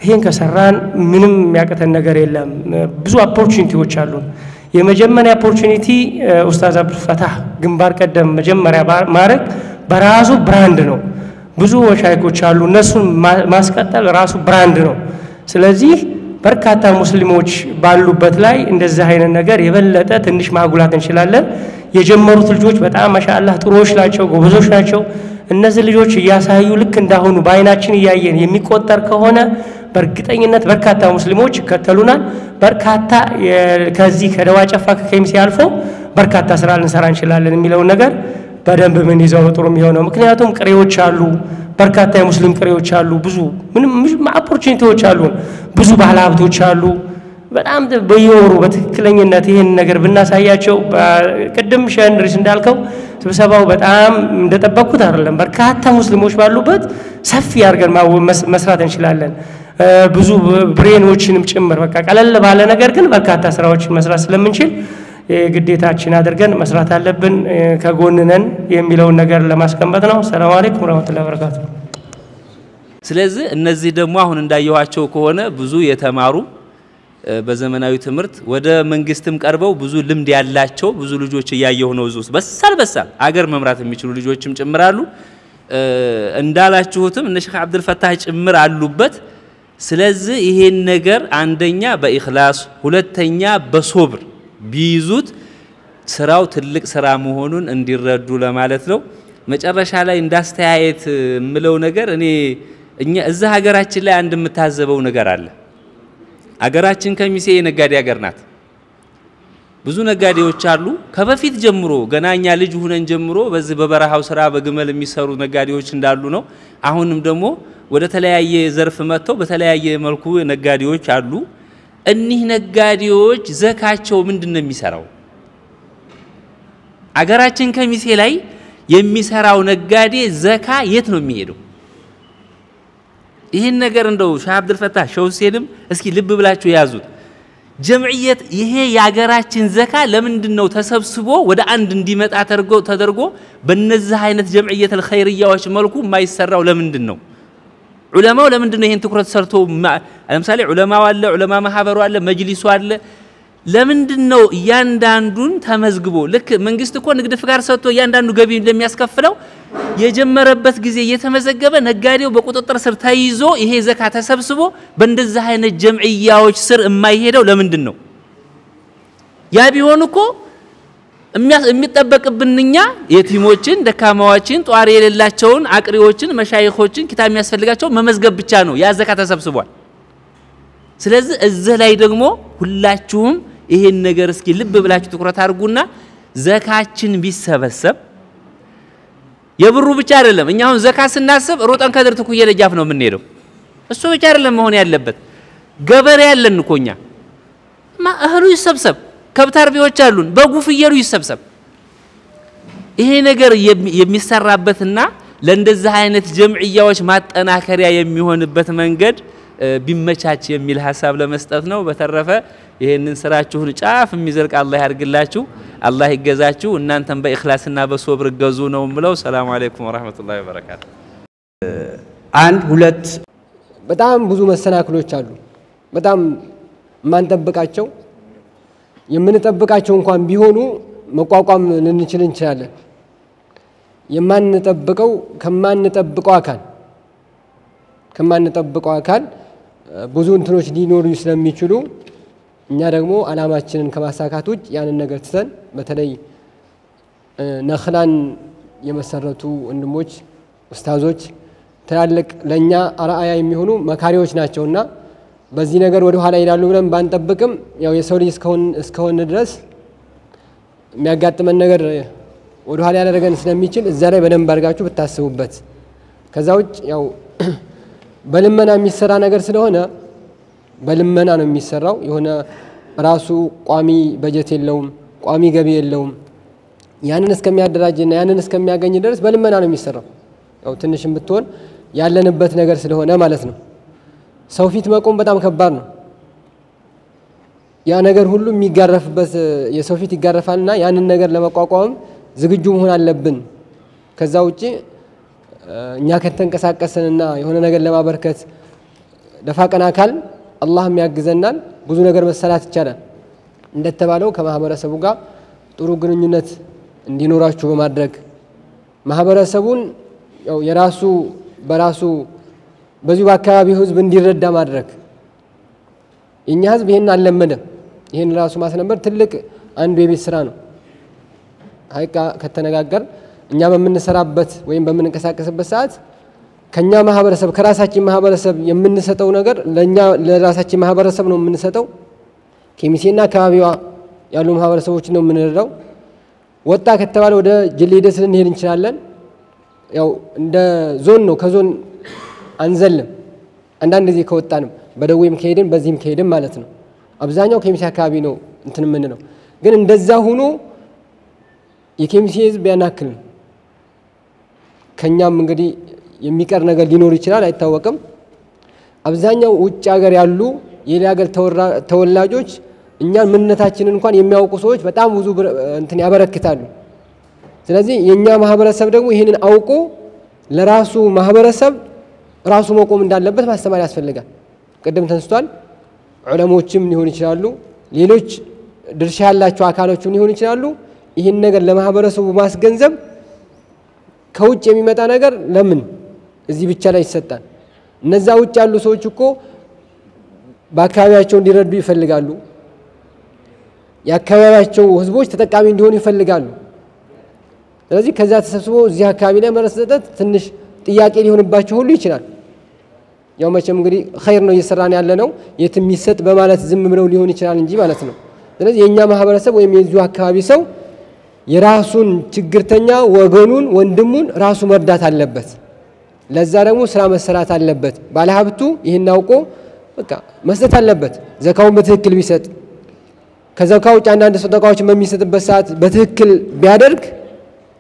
ይሄን ከሰራን ምንም የሚያቀተን ነገር የለም ብዙ ኦፖርቹኒቲዎች አሉ የመጀመሪያ ኦፖርቹኒቲ ኡስታዝ አብዱል ፈታህ ግንባር ቀደም መጀመሪያ ማረግ በራሱ ብራንድ ነው ብዙ ወሻይኮች አሉ እነሱን ማስቀጠል ራሱ ብራንድ ነው ስለዚህ በርካታ ሙስሊሞች ባሉበት ላይ እንደዚህ አይነት ነገር የበለጠ ትንሽ ማጉላት እንችላለን የጀመሩት ልጆች በጣም ማሻአላህ ጥሩዎች ናቸው ጎበዞች ናቸው እነዚህ ልጆች ያሳዩ ልክ እንዳሁኑ ባይናችን ያያየን የሚቆጠር ከሆነ በእርግጠኝነት በርካታ ሙስሊሞች ከተሉናል በርካታ ከዚህ ከደዋ ጨፋ ከከሚሴ አልፎ በርካታ ስራ ልንሰራ እንችላለን የሚለው ነገር በደንብ ምን ይዘው ጥሩ የሚሆነው ምክንያቱም ቅሬዎች አሉ በርካታ የሙስሊም ቅሬዎች አሉ ብዙ ምንም ኦፖርቹኒቲዎች አሉ ብዙ ባለሀብቶች አሉ በጣም በየወሩ በትክክለኛነት ይሄን ነገር ብናሳያቸው ቅድም ሸንድሪስ እንዳልከው ስብሰባው በጣም እንደተጠበቁት አይደለም በርካታ ሙስሊሞች ባሉበት ሰፊ አርገን መስራት እንችላለን ብዙ ብሬኖችንም ጭምር በቃ ቀለል ባለ ነገር ግን በርካታ ስራዎችን መስራት ስለምንችል ግዴታችን አድርገን መስራት አለብን ከጎንነን የሚለው ነገር ለማስቀመጥ ነው ሰላም አለይኩም ወራህመቱላሂ ወበረካቱ ስለዚህ እነዚህ ደግሞ አሁን እንዳየዋቸው ከሆነ ብዙ የተማሩ በዘመናዊ ትምህርት ወደ መንግስትም ቀርበው ብዙ ልምድ ያላቸው ብዙ ልጆች ያያየው ነው ዙስ በሳል አገር መምራት የሚችሉ ልጆችም ጭምራሉ እንዳላችሁትም እነ ሼክ አብዱል ፈታህ ጭምር አሉበት ስለዚህ ይሄን ነገር አንደኛ በኢኽላስ ሁለተኛ በሶብር ቢይዙት ስራው ትልቅ ስራ መሆኑን እንዲረዱ ለማለት ነው መጨረሻ ላይ እንዳስተያየት ምለው ነገር እኛ እዛ ሀገራችን ላይ አንድ የምታዘበው ነገር አለ አገራችን ከሚሴ የነጋዴ ሀገር ናት ብዙ ነጋዴዎች አሉ ከበፊት ጀምሮ ገናኛ ልጅ ሆነን ጀምሮ በዚህ በበረሃው ስራ በግመል የሚሰሩ ነጋዴዎች እንዳሉ ነው አሁንም ደግሞ ወደ ተለያየ ዘርፍ መጥተው በተለያየ መልኩ ነጋዴዎች አሉ እኒህ ነጋዴዎች ዘካቸው ምንድነው የሚሰራው አገራችን ከሚሴ ላይ የሚሰራው ነጋዴ ዘካ የት ነው የሚሄደው ይሄን ነገር እንደው ሼህ አብዱል ፈታህ ሸውሴንም እስኪ ልብ ብላችሁ ያዙት ጀምዕየት ይሄ ያገራችን ዘካ ለምንድነው ተሰብስቦ ወደ አንድ እንዲመጣ ተደርጎ በእነዚህ አይነት ጀምዕየት الخيرያዎች መልኩ ማይሰራው ለምንድነው ዑለማው ለምንድነው ይሄን ትኩረት ሰርቶ ለምሳሌ ዑለማው አለ ዑለማ ማህበሩ አለ መጅሊሱ አለ ለምንድነው ያንዳንዱን ተመዝግቦ ልክ መንግስት እኮ ንግድ ፍቃድ ሰጥቶ ያንዳንዱ ገቢ እንደሚያስከፍለው የጀመረበት ጊዜ የተመዘገበ ነጋዴው በቁጥጥር ስር ተይዞ ይሄ ዘካ ተሰብስቦ በእንደዚህ አይነት ጀምዕያዎች ስር የማይሄደው ለምንድነው ያ ቢሆን እኮ የሚጠበቅብንኛ የቲሞችን ደካማዎችን ጧሪ የሌላቸውን አቅሪዎችን መሻይኾችን ኪታብ የሚያስፈልጋቸው መመዝገብ ብቻ ነው ያ ዘካ ተሰብስቧል ስለዚህ እዚህ ላይ ደግሞ ሁላችሁም ይሄን ነገር እስኪ ልብ ብላችሁ ትኩረት አድርጉና ዘካችን ቢሰበሰብ የብሩ ብቻ አይደለም እኛ አሁን ዘካ ስናስብ ሮጠን ከድር ተኩየ ደጃፍ ነው የምንሄደው እሱ ብቻ አይደለም መሆን ያለበት ገበሬ ያለን እኮኛ እህሉ ይሰብሰብ ከብት አርቢዎች አሉን በጉፍየሩ ይሰብሰብ ይሄ ነገር የሚሰራበትና ለእንደዚህ አይነት ጀምዕያዎች ማጠናከሪያ የሚሆንበት መንገድ ቢመቻች የሚል ሐሳብ ለመስጠት ነው በተረፈ ይሄንን ስራችሁን ጫፍ የሚዘልቅ አላህ ያርግላችሁ አላህ ይገዛችሁ እናንተም በእኽላስና በሶብር ገዙ ነው ምለው ሰላም አለይኩም ወራህመቱላሂ ወበረካቱ አንድ ሁለት በጣም ብዙ መሰናክሎች አሉ በጣም ማንጠብቃቸው የምንጠብቃቸው እንኳን ቢሆኑ መቋቋም ልንችል እንችላለን የማንጠብቀው ከማንጠብቀው አካል ብዙ እንትኖች ሊኖሩ ስለሚችሉ እኛ ደግሞ አላማችንን ከማሳካት ውጭ ያንን ነገር ትተን በተለይ ነኽላን የመሰረቱ ወንድሞች ኡስታዞች ተያለቅ ለኛ አርአያ የሚሆኑ መካሪዎች ናቸውና በዚህ ነገር ወደ ኋላ ይላሉ ብለን ባንጠብቅም ያው የሰው ልጅ እስከሆነ ድረስ የሚያጋጥመን ነገር ወደ ኋላ ያደረገን ስለሚችል እዛ ላይ በደንብ አድርጋችሁ ብታስቡበት ከዛ ውጭ ያው በልመና የሚሰራ ነገር ስለሆነ በልመና ነው የሚሰራው የሆነ ራሱ ቋሚ በጀት የለውም ቋሚ ገቢ የለውም ያንን እስከሚያደራጅና ያንን እስከሚያገኝ ድረስ በልመና ነው የሚሰራው ያው ትንሽም ብትሆን ያለንበት ነገር ስለሆነ ማለት ነው ሰው ፊት መቆም በጣም ከባድ ነው ያ ነገር ሁሉ የሚጋረፍበት የሰው ፊት ይጋረፋልና ያንን ነገር ለመቋቋም ዝግጁ መሆን አለብን ከዛ ውጪ እኛ ከተንቀሳቀሰንና የሆነ ነገር ለማበርከት ደፋቀና አካል አላህም ያግዘናል ብዙ ነገር መሰላት ይቻላል እንደተባለው ከማህበረሰቡ ጋር ጥሩ ግንኙነት እንዲኖራችሁ በማድረግ ማህበረሰቡን ያው የራሱ በራሱ በዚህ በአካባቢው ህዝብ እንዲረዳ ማድረግ የኛ ህዝብ ይሄን አልለመደም ይሄን ራሱ ማስነበር ትልቅ አንዱ የቤት ስራ ነው ሀይቃ ከተነጋገር እኛ በመንሰራበት ወይም በመንቀሳቀስበት ሰዓት ከኛ ማህበረሰብ ከራሳችን ማህበረሰብ የምንሰጠው ነገር ለኛ ለራሳችን ማህበረሰብ ነው የምንሰጠው ኬሚሴና አካባቢዋ ያሉ ማህበረሰቦች ነው የምንረዳው ወጣ ከተባለ ወደ ጅሌ ደስ ልንሄድ እንችላለን ያው እንደ ዞን ነው ከዞን አንዘልም አንዳንድ ጊዜ ከወጣንም በደዌም ከሄድን በዚህም ከሄድን ማለት ነው አብዛኛው ኬሚሴ አካባቢ ነው እንትን ምን ነው ግን እንደዛ ሆኖ የኬሚሴ ህዝብ ያናክል ከኛም እንግዲህ የሚቀር ነገር ሊኖር ይችላል አይታወቅም አብዛኛው ውጭ ሀገር ያሉ የሌላ ሀገር ተወላጆች እኛን ምንነታችንን እንኳን የሚያውቁ ሰዎች በጣም ብዙ እንትን ያበረክታሉ ስለዚህ የኛ ማህበረሰብ ደግሞ ይሄንን አውቆ ለራሱ ማህበረሰብ ራሱ መቆም እንዳለበት ማስተማር ያስፈልጋል ቀደም ተንስቷል ዑለሞችም ሊሆን ይችላሉ ሌሎች ድርሻ ያላቸው አካሎችም ሊሆን ይችላሉ ይሄን ነገር ለማህበረሰቡ ማስገንዘብ ከውጭ የሚመጣ ነገር ለምን እዚህ ብቻ ላይ ይሰጣል እነዛ ውጭ ያሉ ሰዎች እኮ በአካባቢያቸው እንዲረዱ ይፈልጋሉ የአካባቢያቸው ህዝቦች ተጠቃሚ እንዲሆኑ ይፈልጋሉ ስለዚህ ከዛ ተሰብስቦ እዚህ አካባቢ ላይ መረሰጠት ትንሽ ጥያቄ ሊሆንባቸው ሁሉ ይችላል ያው መቼም እንግዲህ ኸይር ነው እየሰራን ያለ ነው የትም ይሰጥ በማለት ዝም ብለው ሊሆን ይችላል እንጂ ማለት ነው ስለዚህ የኛ ማህበረሰብ ወይም የዚሁ አካባቢ ሰው የራሱን ችግርተኛ ወገኑን ወንድሙን ራሱ መርዳት አለበት ለዛ ደግሞ ስራ መሰራት አለበት ባለሀብቱ ይሄን አውቆ በቃ መስጠት አለበት ዘካውን በትክክል ቢሰጥ ከዘካው አንዳንድ ሰደቃዎች በሚሰጥበት ሰዓት በትክክል ቢያደርግ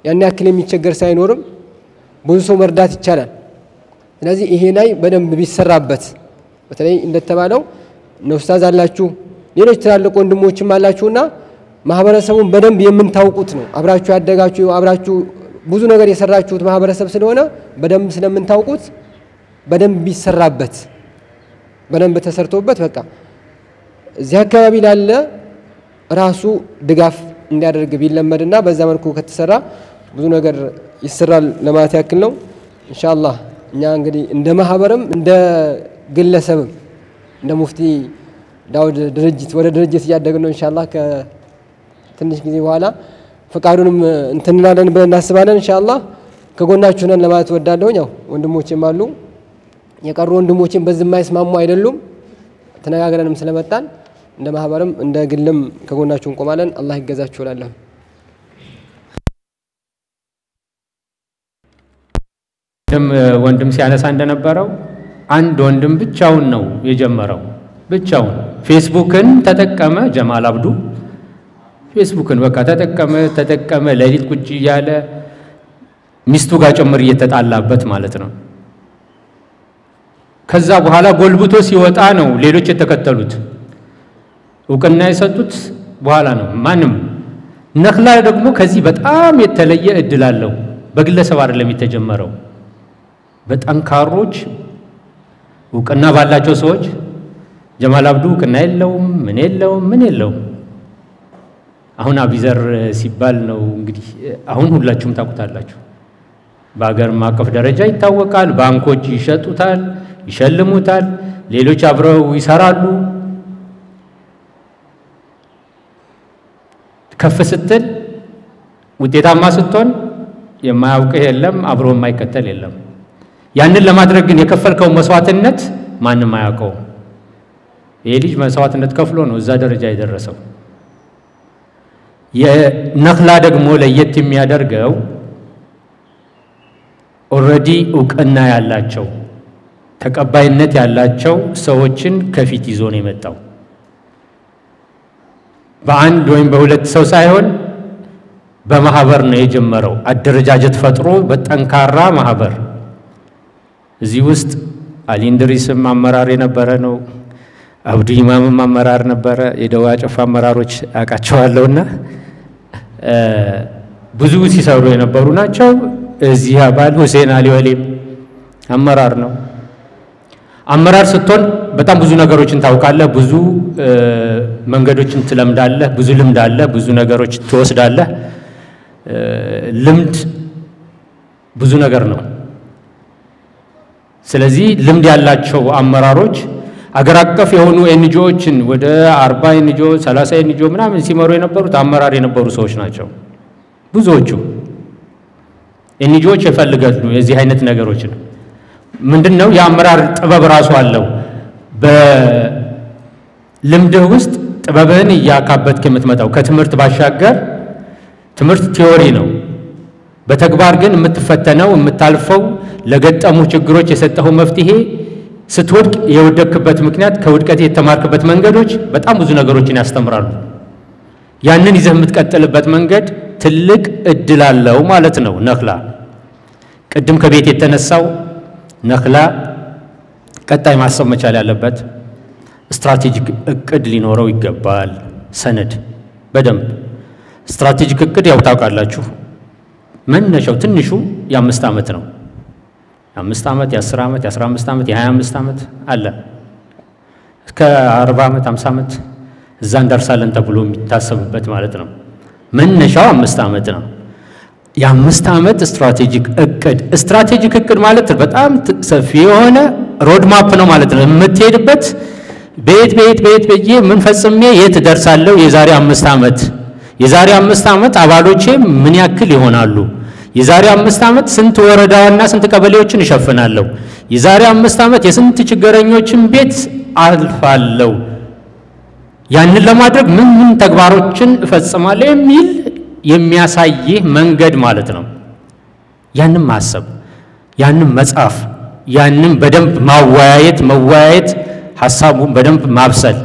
ያን ያክል የሚቸገር ሳይኖርም ብዙ ሰው መርዳት ይቻላል ስለዚህ ይሄ ላይ በደንብ ቢሰራበት በተለይ እንደተባለው ነው ኡስታዝ አላችሁ ሌሎች ትላልቅ ወንድሞችም አላችሁና ማህበረሰቡን በደንብ የምንታውቁት ነው አብራችሁ ያደጋችሁ አብራችሁ ብዙ ነገር የሰራችሁት ማህበረሰብ ስለሆነ በደንብ ስለምንታውቁት በደንብ ቢሰራበት በደንብ ተሰርቶበት በቃ እዚህ አካባቢ ላለ ራሱ ድጋፍ እንዲያደርግ ቢለመድና በዛ መልኩ ከተሰራ ብዙ ነገር ይሰራል ለማለት ያክል ነው ኢንሻአላህ እኛ እንግዲህ እንደ ማህበርም እንደ ግለሰብም እንደ ሙፍቲ ዳውድ ድርጅት ወደ ድርጅት ያደግነው ኢንሻአላህ ከትንሽ ጊዜ በኋላ ፈቃዱንም እንትንላለን ብለን እናስባለን ኢንሻአላህ ከጎናችሁ ነን ለማለት ወዳለሁ ያው ወንድሞቼም አሉ የቀሩ ወንድሞቼም በዚህ የማይስማሙ አይደሉም ተነጋግረንም ስለመጣን እንደ ማህበርም እንደ ግልም ከጎናችሁ እንቆማለን አላህ ይገዛችሁ እላለሁ ወንድም ሲያነሳ እንደነበረው አንድ ወንድም ብቻውን ነው የጀመረው ብቻውን ፌስቡክን ተጠቀመ ጀማል አብዱ ፌስቡክን በቃ ተጠቀመ ለሊት ቁጭ ያለ ሚስቱ ጋር ጭምር እየተጣላበት ማለት ነው ከዛ በኋላ ጎልብቶ ሲወጣ ነው ሌሎች የተከተሉት እውቅና የሰጡት በኋላ ነው ማንም ነክላ ደግሞ ከዚህ በጣም የተለየ እድል አለው በግለሰብ አይደለም የተጀመረው በጠንካሮች እውቅና ባላቸው ሰዎች ጀማል አብዱ እውቅና የለውም ምን የለውም አሁን አቢዘር ሲባል ነው እንግዲህ አሁን ሁላችሁም ታውቁታላችሁ በአገር ማቀፍ ደረጃ ይታወቃል ባንኮች ይሸጡታል ይሸልሙታል ሌሎች አብረው ይሰራሉ ከፍ ስትል ውጤታማ ስትሆን የማያውቅህ የለም አብሮ የማይከተል የለም ያንን ለማድረግ ግን የከፈልከው መስዋዕትነት ማንም አያውቀው ይሄ ልጅ መስዋዕትነት ከፍሎ ነው እዛ ደረጃ የደረሰው የነክላ ደግሞ ለየት የሚያደርገው ኦሬዲ እውቅና ያላቸው ተቀባይነት ያላቸው ሰዎችን ከፊት ይዞ ነው የመጣው በአንድ ወይም በሁለት ሰው ሳይሆን በማህበር ነው የጀመረው አደረጃጀት ፈጥሮ በጠንካራ ማህበር እዚህ ውስጥ አሊ እንድሪስም አመራር የነበረ ነው አብዱ ኢማምም አመራር ነበረ የደዋ ጨፋ አመራሮች አቃቸዋለውና ብዙ ሲሰሩ የነበሩ ናቸው እዚህ አባል ሁሴን አሊ ወሊም አመራር ነው አመራር ስትሆን በጣም ብዙ ነገሮችን ታውቃለህ ብዙ መንገዶችን ትለምዳለህ ብዙ ልምድ አለ ብዙ ነገሮች ትወስዳለህ ልምድ ብዙ ነገር ነው ስለዚህ ልምድ ያላቸው አመራሮች አገር አቀፍ የሆኑ ኤንጂኦችን ወደ 40 ኤንጂኦ 30 ኤንጂኦ ምናምን ሲመሩ የነበሩት አመራር የነበሩ ሰዎች ናቸው ብዙዎቹ ኤንጂኦች ይፈልጋሉ የዚህ አይነት ነገሮችን ምንድነው የአመራር ጥበብ ራሱ አለው። በልምድህ ውስጥ ጥበብህን እያካበትክ የምትመጣው ከትምህርት ባሻገር ትምህርት ቲዮሪ ነው። በተግባር ግን የምትፈተነው የምታልፈው ለገጠሙ ችግሮች የሰጠው መፍትሄ ስትወድቅ የወደቅክበት ምክንያት ከውድቀት የተማርክበት መንገዶች በጣም ብዙ ነገሮችን ያስተምራሉ። ያንን ይዘህ የምትቀጥልበት መንገድ ትልቅ እድል አለው ማለት ነው። ነኽላ ቅድም ከቤት የተነሳው ነኽላ ቀጣይ ማሰብ መቻል ያለበት ስትራቴጂክ እቅድ ሊኖረው ይገባል። ሰነድ በደንብ ስትራቴጂክ እቅድ ያው ታውቃላችሁ። መነሻው ትንሹ የ5 ዓመት ነው። የ5 ዓመት፣ የ10 ዓመት፣ የ15 ዓመት፣ የ25 ዓመት አለ እስከ 40 ዓመት 50 ዓመት እዛ እንደርሳለን ተብሎ የሚታሰብበት ማለት ነው። መነሻው 5 ዓመት ነው። የ5 ዓመት ስትራቴጂክ እቅድ ማለት በጣም ሰፊ የሆነ ሮድ ማፕ ነው ማለት ነው። የምትሄድበት ቤት ምን ፈጽሜ የት ደርሳለሁ? የዛሬ 5 ዓመት አባሎቼ ምን ያክል ይሆናሉ? የዛሬ 5 ዓመት ስንት ወረዳና ስንት ቀበሌዎችን እሸፍናለሁ? የዛሬ 5 ዓመት የስንት ችግረኞችን ቤት አልፋለሁ? ያንን ለማድረግ ምን ተግባሮችን እፈጽማለሁ የሚል የሚያሳይህ መንገድ ማለት ነው። ያንን ማሰብ፣ ያንን መጻፍ፣ ያንን በደንብ መወያየት ሐሳቡን በደንብ ማብሰል።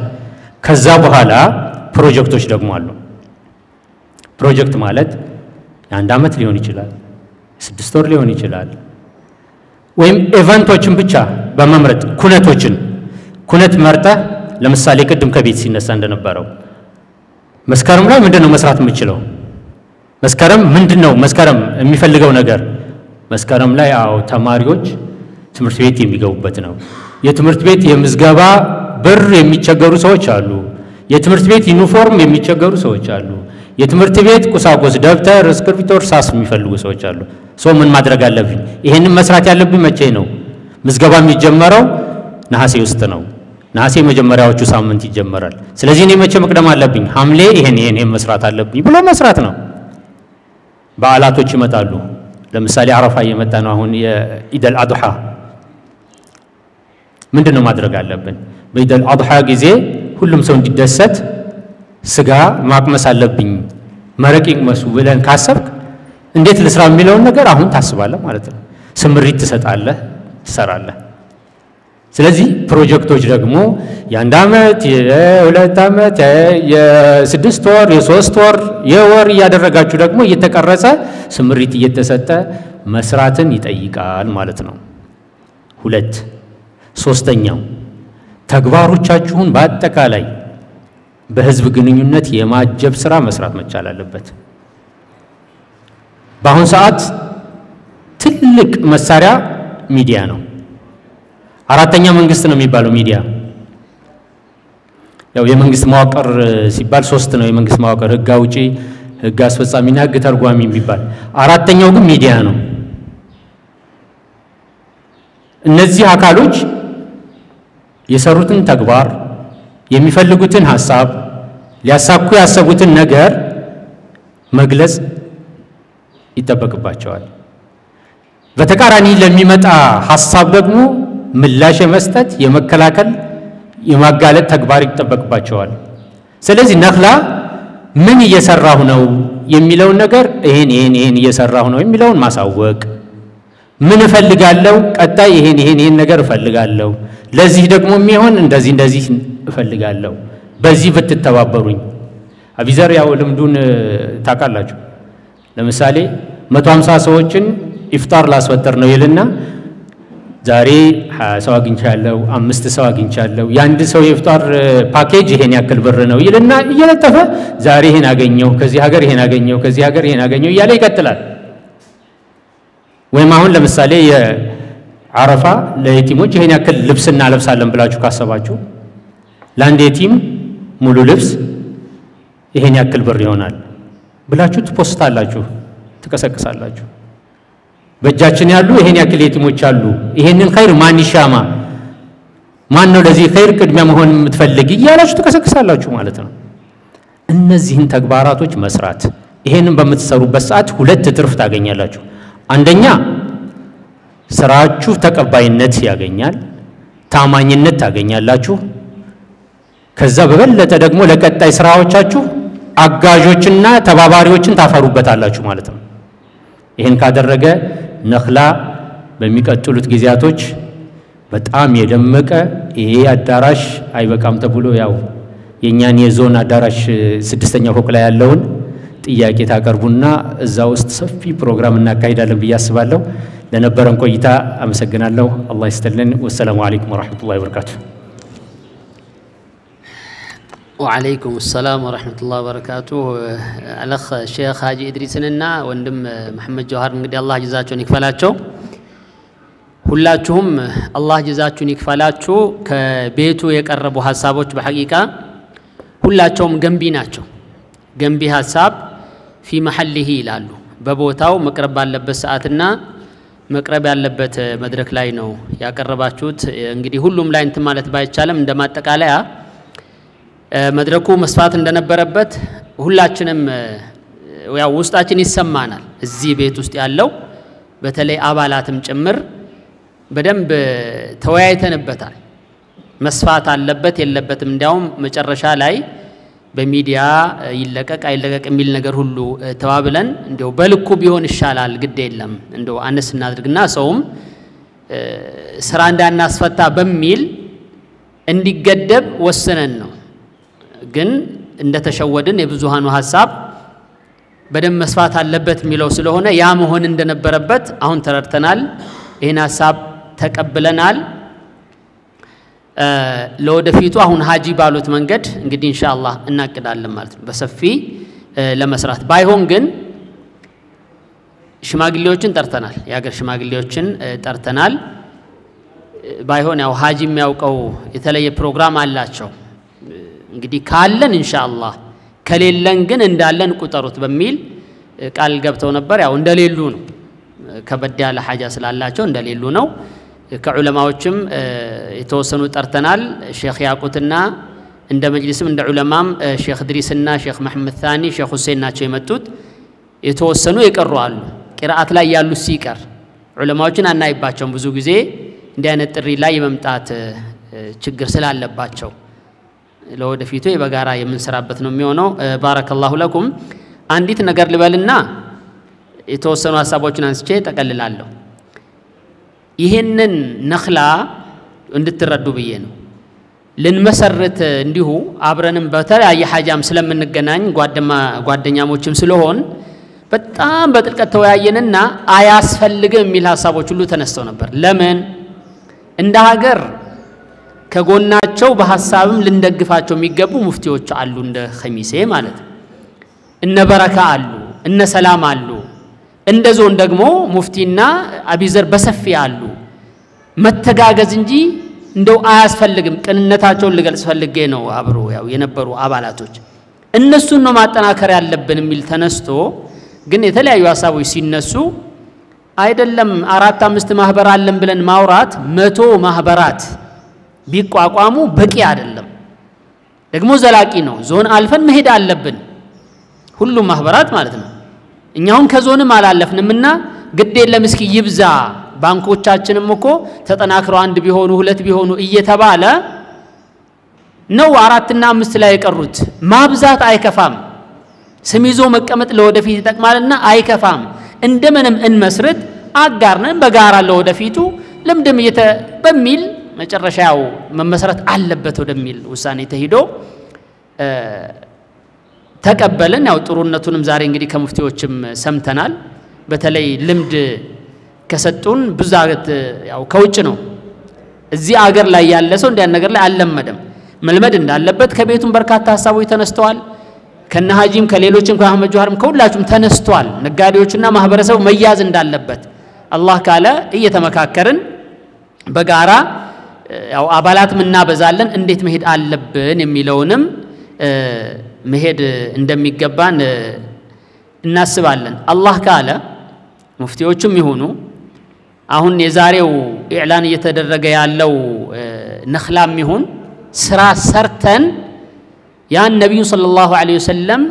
ከዛ በኋላ ፕሮጀክቶች ደግሞ አሉ። ፕሮጀክት ማለት የ1 ዓመት ሊሆን ይችላል፣ 6 ወር ሊሆን ይችላል። ወይም ኢቨንቶችን ብቻ በመምረጥ ኩነት መርጠህ ለምሳሌ ቅድም ከቤት ሲነሳ እንደነበረው መስከረም ላይ ምንድነው መስራት የምችለው? መስከረም የሚፈልገው ነገር መስከረም ላይ ተማሪዎች ትምህርት ቤት የሚገቡበት ነው። የትምህርት ቤት የምዝገባ ብር የሚቸገሩ ሰዎች አሉ። የትምህርት ቤት ዩኒፎርም የሚቸገሩ ሰዎች አሉ። የትምህርት ቤት ቁሳቁስ ደብተር፣ እስክሪብቶ፣ እርሳስ የሚፈልጉ ሰዎች አሉ። ምን ማድረግ አለብኝ? ይሄንን መስራት ያለብኝ መቼ ነው? ምዝገባ የሚጀመረው ነሐሴ ውስጥ ነው። ነሐሴ መጀመሪያዎቹ ሳምንት ይጀመራል። ስለዚህ እኔ መቼ መቅደም አለብኝ? ሐምሌ ይሄን መስራት አለብኝ ብሎ መስራት ነው። በዓላቶች ይመጣሉ። ለምሳሌ አረፋ እየመጣ ነው። አሁን የኢደል አድሃ ምንድነው ማድረግ አለብን? በኢደል አድሃ ጊዜ ሁሉም ሰው እንዲደሰት ስጋ ማቅመስ አለብኝ። መረቅ ይቅመሱ ብለን ካሰብክ እንዴት ልስራ የሚለውን ነገር አሁን ታስባለህ ማለት ነው። ስምሪት ትሰጣለህ፣ ትሰራለህ። ስለዚህ ፕሮጀክቶች ደግሞ የ1 ዓመት፣ የ2 ዓመት፣ የ6 ወር፣ የ3 ወር፣ የወር እያደረጋችሁ ደግሞ እየተቀረጸ ስምሪት እየተሰጠ መስራትን ይጠይቃል ማለት ነው። 2 ሶስተኛው ተግባሮቻችሁን በአጠቃላይ በህዝብ ግንኙነት የማጀብ ስራ መስራት መቻል አለበት። በአሁን ሰዓት ትልቅ መሳሪያ ሚዲያ ነው። 4ኛ መንግስት ነው የሚባለው ሚዲያ። ያው የመንግስት መዋቅር ሲባል 3 ነው የመንግስት መዋቅር፣ ህግ አውጪ፣ ህግ አስፈጻሚና ህግ ተርጓሚ የሚባል። 4ኛው ግን ሚዲያ ነው። እነዚህ አካሎች የሰሩትን ተግባር የሚፈልጉትን ሐሳብ ሊያሳኩ ያሰቡትን ነገር መግለጽ ይጠበቅባቸዋል። በተቃራኒ ለሚመጣ ሐሳብ ደግሞ ምላሽ መስጠት፣ የመከላከል፣ የማጋለጥ ተግባር ይጠበቅባቸዋል። ስለዚህ ነኽላ ምን እየሰራሁ ነው የሚለውን ነገር ይሄን እየሰራሁ ነው የሚለውን ማሳወቅ፣ ምን እፈልጋለሁ፣ ቀጣይ ይሄን ነገር እፈልጋለሁ፣ ለዚህ ደግሞ የሚሆን እንደዚህ እፈልጋለሁ፣ በዚህ ብትተባበሩኝ። አቢዘር ያው ልምዱን ታውቃላችሁ። ለምሳሌ 150 ሰዎችን ኢፍጣር ላስፈጠር ነው ይልና ዛሬ 20 ሰው አግኝቻለሁ፣ 5 ሰው አግኝቻለሁ፣ የአንድ ሰው የኢፍጣር ፓኬጅ ይሄን ያክል ብር ነው ይልና እየለጠፈ ዛሬ ይሄን አገኘው፣ ከዚህ ሀገር ይሄን አገኘው፣ ከዚህ ሀገር ይሄን አገኘው እያለ ይቀጥላል። ወይም አሁን ለምሳሌ የአረፋ ለየቲሞች ይሄን ያክል ልብስ እናለብሳለን ብላችሁ ካሰባችሁ ለአንድ የቲም ሙሉ ልብስ ይሄን ያክል ብር ይሆናል ብላችሁ ትፖስታላችሁ፣ ትቀሰቅሳላችሁ። በእጃችን ያሉ ይሄን ያክል የቲሞች አሉ፣ ይሄንን ኸይር ማን ይሻማ፣ ማን ነው ለዚህ ኸይር ቅድሚያ መሆን የምትፈልግ እያላችሁ ትቀሰቅሳላችሁ ማለት ነው። እነዚህን ተግባራቶች መስራት፣ ይሄንን በምትሰሩበት ሰዓት 2 ትርፍ ታገኛላችሁ። አንደኛ ስራችሁ ተቀባይነት ያገኛል፣ ታማኝነት ታገኛላችሁ። ከዛ በበለጠ ደግሞ ለቀጣይ ስራዎቻችሁ አጋዦችና ተባባሪዎችን ታፈሩበታላችሁ ማለት ነው። ይሄን ካደረገ ነኽላ በሚቀጥሉት ጊዜያቶች በጣም የደመቀ ይሄ አዳራሽ አይበቃም ተብሎ ያው የኛን የዞን አዳራሽ 6ኛ ፎቅ ላይ ያለውን ጥያቄ ታቀርቡና እዛ ውስጥ ሰፊ ፕሮግራም እናካሂዳለን ብዬ አስባለሁ። ለነበረን ቆይታ አመሰግናለሁ። አላህ ይስጥልን። ወሰላሙ አለይኩም ወራህመቱላሂ ወበረካቱ። وعليكم السلام ورحمة الله وبركاته. الأخ الشيخ حاجي إدريسنا وندم محمد جوهر እንግዲህ አላህ ጀዛቸውን ይክፈላቸው። ሁላችሁም አላህ ጀዛችሁን ይክፈላችሁ። ከቤቱ የቀረቡ ሐሳቦች በሐቂቃ ሁላቸውም ገንቢ ናቸው። ገንቢ ሐሳብ في محله ይላሉ። በቦታው መቅረብ ባለበት ሰዓትና መቅረብ ያለበት መድረክ ላይ ነው ያቀረባችሁት። እንግዲህ ሁሉም ላይ እንትን ማለት ባይቻልም እንደማጠቃለያ መድረኩ መስፋት እንደነበረበት ሁላችንም ያው ውስጣችን ይሰማናል። እዚህ ቤት ውስጥ ያለው በተለይ አባላትም ጭምር በደንብ ተወያይተንበታል። መስፋት አለበት የለበትም እንዲያውም መጨረሻ ላይ በሚዲያ ይለቀቅ አይለቀቅ የሚል ነገር ሁሉ ተባብለን እንደው በልኩ ቢሆን ይሻላል ግድ የለም እንደው አነስ እናድርግና ሰውም ስራ እንዳናስፈታ በሚል እንዲገደብ ወሰነን ነው። ግን እንደተሸወድን የብዙሃኑ ሐሳብ በደም መስፋት አለበት የሚለው ስለሆነ ያ መሆን እንደነበረበት አሁን ተረድተናል። ይሄን ሐሳብ ተቀብለናል። ለወደፊቱ አሁን ሀጂ ባሉት መንገድ እንግዲህ ኢንሻአላህ እናቅዳለን ማለት ነው በሰፊ ለመስራት። ባይሆን ግን ሽማግሌዎችን ጠርተናል፣ የሀገር ሽማግሌዎችን ጠርተናል። ባይሆን ያው ሀጂ የሚያውቀው የተለየ ፕሮግራም አላቸው። እንግዲህ ካለን ኢንሻአላህ ከሌለን ግን እንዳለን ቁጠሩት በሚል ቃል ገብተው ነበር። ያው እንደሌሉ ነው፣ ከበድ ያለ ሐጃ ስላላቸው እንደሌሉ ነው። ከዑለማዎችም የተወሰኑ ጠርተናል። ሼክ ያቁትና እንደ መጅሊስም እንደ ዑለማም ሼክ ድሪስና ሼክ መሐመድ ታኒ ሼክ ሁሴን ናቸው የመጡት። የተወሰኑ የቀሩ አሉ። ቂራአት ላይ ያሉ ሲቀር ዑለማዎችን አናይባቸውም። ብዙ ጊዜ እንዲህ አይነት ጥሪ ላይ የመምጣት ችግር ስላለባቸው ለወደፊቱ የበጋራ የምንሰራበት ነው የሚሆነው። ባረከላሁ ለኩም። አንዲት ነገር ልበልና የተወሰኑ ሐሳቦችን አንስቼ ተቀልላለሁ። ይሄንን ነኽላ እንድትረዱ ብዬ ነው ልንመሰርት እንዲሁ አብረንም በተለያየ ሐጃም ስለምንገናኝ ጓደኛሞችም ስለሆን በጣም በጥልቀት ተወያየንና አያስፈልግም የሚል ሐሳቦች ሁሉ ተነስተው ነበር። ለምን እንደ ሀገር ከጎናቸው በሐሳብም ልንደግፋቸው የሚገቡ ሙፍቲዎች አሉ፣ እንደ ኸሚሴ ማለት እነ በረካ አሉ፣ እነ ሰላም አሉ። እንደ ዞን ደግሞ ሙፍቲና አቢዘር በሰፊ አሉ። መተጋገዝ እንጂ እንደው አያስፈልግም። ቅንነታቸውን ልገልጽ ፈልጌ ነው። አብሮ ያው የነበሩ አባላቶች እነሱን ነው ማጠናከር ያለብን የሚል ተነስቶ ግን የተለያዩ ሐሳቦች ሲነሱ አይደለም 4-5 ማህበር አለን ብለን ማውራት 100 ማህበራት ቢቋቋሙ በቂ አይደለም። ደግሞ ዘላቂ ነው። ዞን አልፈን መሄድ አለብን ሁሉም ማህበራት ማለት ነው። እኛውን ከዞንም አላለፍንምና ግድ የለም እስኪ ይብዛ። ባንኮቻችንም እኮ ተጠናክረው 1 ቢሆኑ 2 ቢሆኑ እየተባለ ነው 4 እና 5 ላይ የቀሩት። ማብዛት አይከፋም። ስም ይዞ መቀመጥ ለወደፊት ይጠቅማልና አይከፋም። እንደምንም እንመስርት፣ አጋርነን በጋራ ለወደፊቱ ለምደም በሚል መጨረሻው መመስረት አለበት ወደሚል ውሳኔ ተሄዶ ተቀበልን። ያው ጥሩነቱንም ዛሬ እንግዲህ ከሙፍቲዎችም ሰምተናል። በተለይ ልምድ ከሰጡን ብዛት ያው ከውጭ ነው። እዚህ አገር ላይ ያለ ሰው እንዲያን ነገር ላይ አልለመደም። መልመድ እንዳለበት ከቤቱም በርካታ ሐሳቦች ተነስተዋል። ከነሃጂም ከሌሎችም ከአህመድ ጆሃርም ከሁላችሁም ተነስተዋል። ነጋዴዎችና ማህበረሰቡ መያዝ እንዳለበት አላህ ካለ እየተመካከርን በጋራ ያው አባላት ምናበዛለን እንዴት መሄድ አለብን የሚለውንም መሄድ እንደሚገባን እናስባለን። አላህ ካለ ሙፍቲዎችም ይሁኑ አሁን የዛሬው ኢዕላን እየተደረገ ያለው ነኽላም ይሁን ስራ ሰርተን ያን ነብዩ ሰለላሁ ዐለይሂ ወሰለም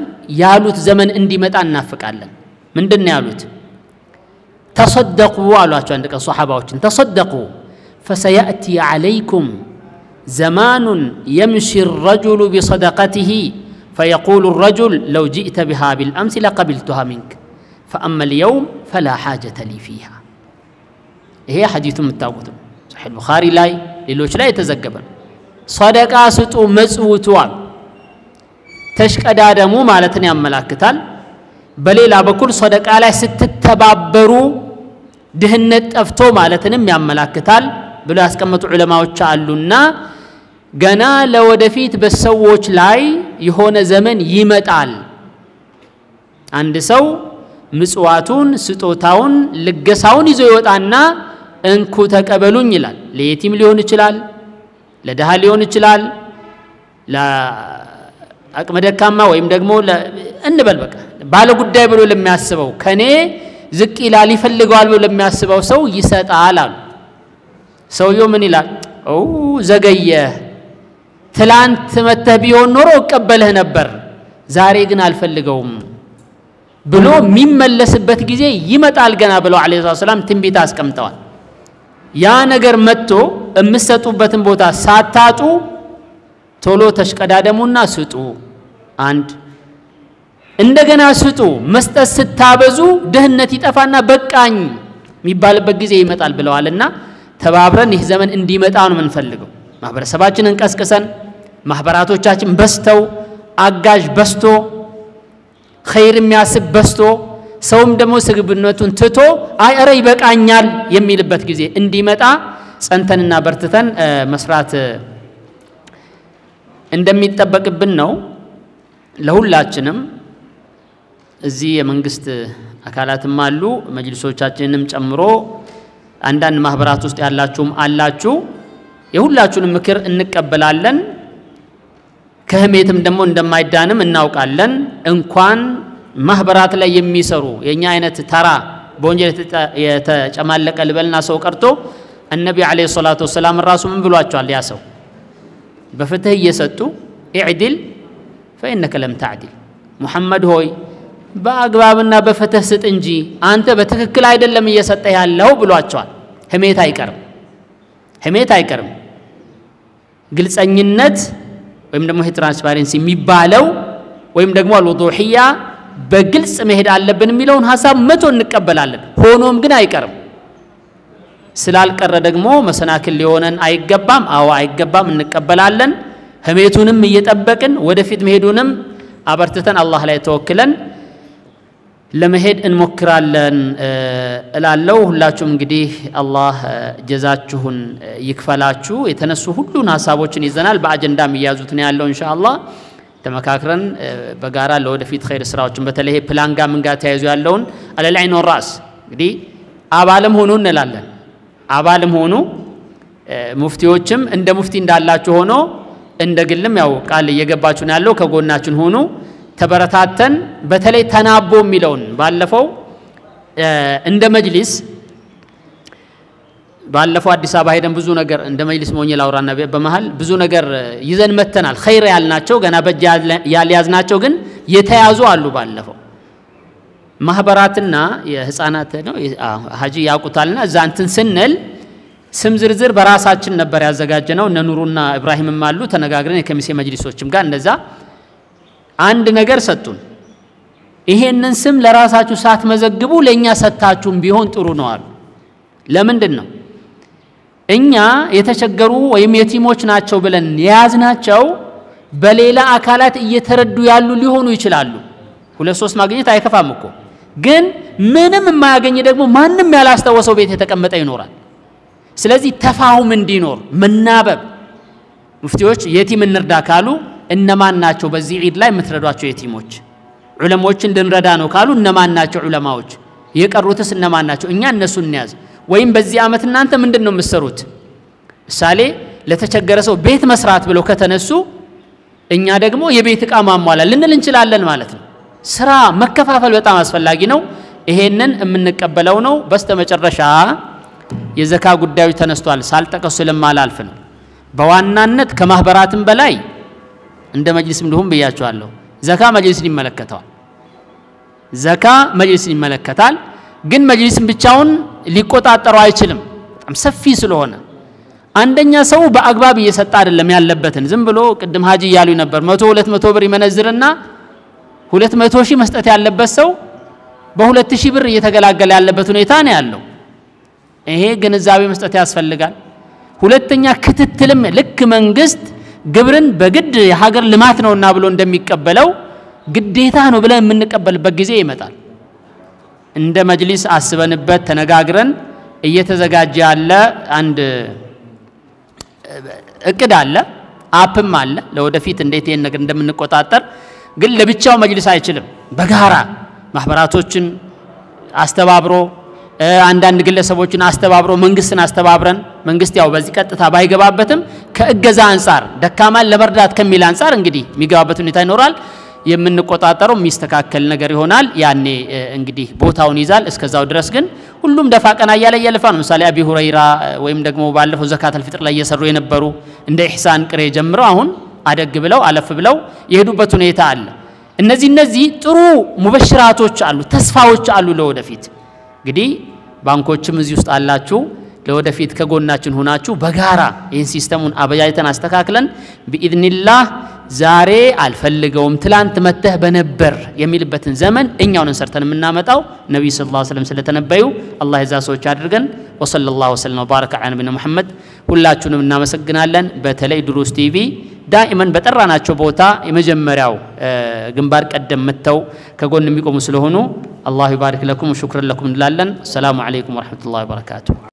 ያሉት ዘመን እንዲመጣ እናፍቃለን። ምንድነው ያሉት? تصدقوا አሏቸው አንድ ቀን ሱሐባዎችን تصدقوا فسيأتي عليكم زمان يمشي الرجل بصدقته فيقول الرجل لو جئت بها بالأمس لقبلتها منك فأما اليوم فلا حاجة لي فيها هي حديث متاوت صحيح البخاري لاي ሌሎች ላይ የተዘገበ صدቃ ስጡ መጽውቷል ተሽቀዳደሙ ማለትን ያመላክታል በሌላ በኩል صدቃ ላይ ስትተባበሩ ድህነት ጠፍቶ ማለትንም ያመላክታል ብለው ያስቀመጡ ዑለማዎች አሉና ገና ለወደፊት በሰዎች ላይ የሆነ ዘመን ይመጣል አንድ ሰው ምጽዋቱን ስጦታውን ልገሳውን ይዞ ይወጣና እንኩ ተቀበሉኝ ይላል ለየቲም ሊሆን ይችላል ለደሃ ሊሆን ይችላል ለአቅመ ደካማ ወይም ደግሞ እንበል በቃ ባለ ጉዳይ ብሎ ለሚያስበው ከኔ ዝቅ ይላል ይፈልጋል ብሎ ለሚያስበው ሰው ይሰጣል አሉ ሰውየው ምን ይላል ዘገየ ትላንት መተህ ቢሆን ኖሮ እቀበልህ ነበር ዛሬ ግን አልፈልገውም ብሎ የሚመለስበት ጊዜ ይመጣል ገና ብለው አለይሂ ሰላም ትንቢት አስቀምጠዋል ያ ነገር መጥቶ እምሰጡበትን ቦታ ሳታጡ ቶሎ ተሽቀዳደሙና ስጡ አንድ እንደገና ስጡ መስጠት ስታበዙ ድህነት ይጠፋና በቃኝ የሚባልበት ጊዜ ይመጣል ብለዋልና ተባብረን ይህ ዘመን እንዲመጣ ነው የምንፈልገው ማህበረሰባችንን ቀስቅሰን ማህበራቶቻችን በስተው አጋዥ በስቶ ኸይር የሚያስብ በስቶ ሰውም ደግሞ ስግብነቱን ትቶ አረ ይበቃኛል የሚልበት ጊዜ እንዲመጣ ጸንተንና በርትተን መስራት እንደሚጠበቅብን ነው ለሁላችንም እዚህ የመንግስት አካላትም አሉ መጅልሶቻችንንም ጨምሮ አንዳንድ ማህበራት ውስጥ ያላችሁም አላችሁ የሁላችሁንም ምክር እንቀበላለን ከህሜትም ደግሞ እንደማይዳንም እናውቃለን እንኳን ማህበራት ላይ የሚሰሩ የኛ አይነት ተራ በወንጀል የተጨማለቀ ልበልና ሰው ቀርቶ النبي عليه الصلاه والسلام ራሱ ምን ብሏቸዋል ያ ሰው በፍትህ እየሰጡ اعدل فانك لم تعدل محمد ሆይ በአግባብና በፍትህ ስጥ እንጂ አንተ በትክክል አይደለም እየሰጠህ ያለው ብሏቸዋል ህሜት አይቀርም ግልጸኝነት ወይም ደግሞ ትራንስፓረንሲ የሚባለው ወይም ደግሞ አልውዱህያ በግልጽ መሄድ አለብን የሚለውን ሐሳብ መቶ እንቀበላለን ሆኖም ግን አይቀርም ስላልቀረ ደግሞ መሰናክል ሊሆነን አይገባም አይገባም እንቀበላለን ህሜቱንም እየጠበቅን ወደፊት መሄዱንም አበርተተን አላህ ላይ ተወክለን ለመሄድ እንሞክራለን እላለሁ ሁላችሁም እንግዲህ አላህ ጀዛችሁን ይክፈላችሁ የተነሱ ሁሉን ሐሳቦችን ይዘናል በአጀንዳም ይያዙት ነው ያለው ኢንሻአላህ ተመካክረን በጋራ ለወደፊት ኸይር ስራዎችን በተለይ ፕላን ጋር ምን ጋር ተያይዞ ያለውን አለልዓይን ወራስ እንግዲህ አባልም ሆኑ እንላለን አባልም ሆኑ ሙፍቲዎችም እንደ ሙፍቲ እንዳላችሁ ሆኖ እንደ ግልም ያው ቃል እየገባችሁ ነው ያለው ከጎናችን ሆኑ ተበረታተን በተለይ ተናቦ የሚለውን ባለፈው እንደ መጅሊስ ባለፈው አዲስ አበባ ሄደን ብዙ ነገር እንደ መጅሊስ ሞኝል አውራና በመሃል ብዙ ነገር ይዘን መተናል ኸይር ያልናቸው ገና በእጅ ያልያዝናቸው ግን የተያዙ አሉ ባለፈው ማህበራትና የህፃናት ነው ሀጂ ያቁታልና ዛንትን ስንል ስም ዝርዝር በራሳችን ነበር ያዘጋጀነው እነ ኑሩና ኢብራሂምም አሉ ተነጋግረን የከሚሴ መጅሊሶችም ጋር እንደዛ አንድ ነገር ሰጡን ይሄንን ስም ለራሳችሁ ሳትመዘግቡ ለኛ ሰጣችሁም ቢሆን ጥሩ ነው አሉ ለምንድነው እኛ የተቸገሩ ወይም የቲሞች ናቸው ብለን ያዝናቸው በሌላ አካላት እየተረዱ ያሉ ሊሆኑ ይችላሉ ሁለት ሶስት ማግኘት አይከፋም እኮ ግን ምንም የማያገኝ ደግሞ ማንንም ያላስተወሰው ቤት የተቀመጠ ይኖራል ስለዚህ ተፋሁም እንዲኖር መናበብ ሙፍቲዎች የቲም እንርዳ ካሉ እነማን ናቸው በዚህ ዒድ ላይ የምትረዷቸው የቲሞች ዑለሞችን እንድንረዳ ነው ካሉ እነማን ናቸው ዑለማዎች የቀሩትስ እነማን ናቸው እኛ እነሱን እንያዝ ወይም በዚህ አመት እናንተ ምንድነው የምትሰሩት ምሳሌ ለተቸገረ ሰው ቤት መስራት ብለው ከተነሱ እኛ ደግሞ የቤት ዕቃ ማሟላት ልንል እንችላለን ማለት ነው ስራ መከፋፈል በጣም አስፈላጊ ነው ይሄንን የምንቀበለው ነው በስተመጨረሻ የዘካ ጉዳዮች ተነስቷል ሳልጠቀስ ስለማላልፍ ነው በዋናነት ከማህበራትም በላይ እንደ መጅሊስም እንደሁም በያቸዋለሁ ዘካ መጅሊስን ይመለከታል ግን መጅሊስን ብቻውን ሊቆጣጠረው አይችልም በጣም ሰፊ ስለሆነ አንደኛ ሰው በአግባብ እየሰጣ አይደለም ያለበትን ዝም ብሎ ቅድም ሀጂ ያሉ ነበር 100 200 ብር ይመነዝርና 200 ሺህ መስጠት ያለበት ሰው በ2000 ብር እየተገላገለ ያለበት ሁኔታ ነው ያለው ይሄ ግንዛቤ መስጠት ያስፈልጋል ሁለተኛ ክትትልም ልክ መንግስት ግብርን በግድ የሀገር ልማት ነውና ብሎ እንደሚቀበለው ግዴታ ነው ብለን የምንቀበልበት ጊዜ ይመጣል እንደ መጅሊስ አስበንበት ተነጋግረን እየተዘጋጀ ያለ አንድ እቅድ አለ አፕም አለ ለወደፊት እንዴት ይሄን ነገር እንደምንቆጣጠር ግን ለብቻው መጅሊስ አይችልም በጋራ ማህበራቶችን አስተባብሮ አንዳንድ ግለሰቦችን አስተባብሮ መንግስትን አስተባብረን መንግስት ያው በዚህ ቀጥታ ባይገባበትም ከእገዛ አንፃር ደካማን ለመርዳት ከሚል አንፃር እንግዲህ የሚገባበት ሁኔታ ይኖራል የምንቆጣጠረው የሚስተካከል ነገር ይሆናል ያኔ እንግዲህ ቦታውን ይዛል እስከዛው ድረስ ግን ሁሉም ደፋቀና ያለየልፋ ነው ምሳሌ አቢ ሁረይራ ወይም ደግሞ ባለፈው ዘካተል ፍጥር ላይ እየሰሩ የነበሩ እንደ ኢህሳን ቅሬ ጀምረው አሁን አደግ ብለው አለፍ ብለው የሄዱበት ሁኔታ አለ እነዚህ ጥሩ ሙበሽራቶች አሉ ተስፋዎች አሉ ለወደፊት እንግዲህ ባንኮችም እዚህ ውስጥ አላችሁ ለወደፊት ከጎናችን ሆናችሁ በጋራ ይህን ሲስተሙን አበጃጅተን አስተካክለን በኢድኒላህ ዛሬ አልፈልገውም ትላንት መተህ በነበር የሚልበትን ዘመን እኛውን እንሰርተን የምናመጣው ነብዩ ሰለላሁ ዐለይሂ ወሰለም ስለተነበዩ አላህ የዛ ሰዎች አድርገን ወሰለላሁ ዐለይሂ ወባረከ ዐላ ነብይና መሐመድ ሁላችሁንም እናመሰግናለን በተለይ ድሩስ ቲቪ ዳኢመን በጠራናቸው ቦታ የመጀመሪያው ግንባር ቀደም መተው ከጎን የሚቆሙ ስለሆኑ አላህ ይባርክ ለኩም ወሽክረን ለኩም እንላለን ሰላም አለይኩም ወራህመቱላሂ ወበረካቱ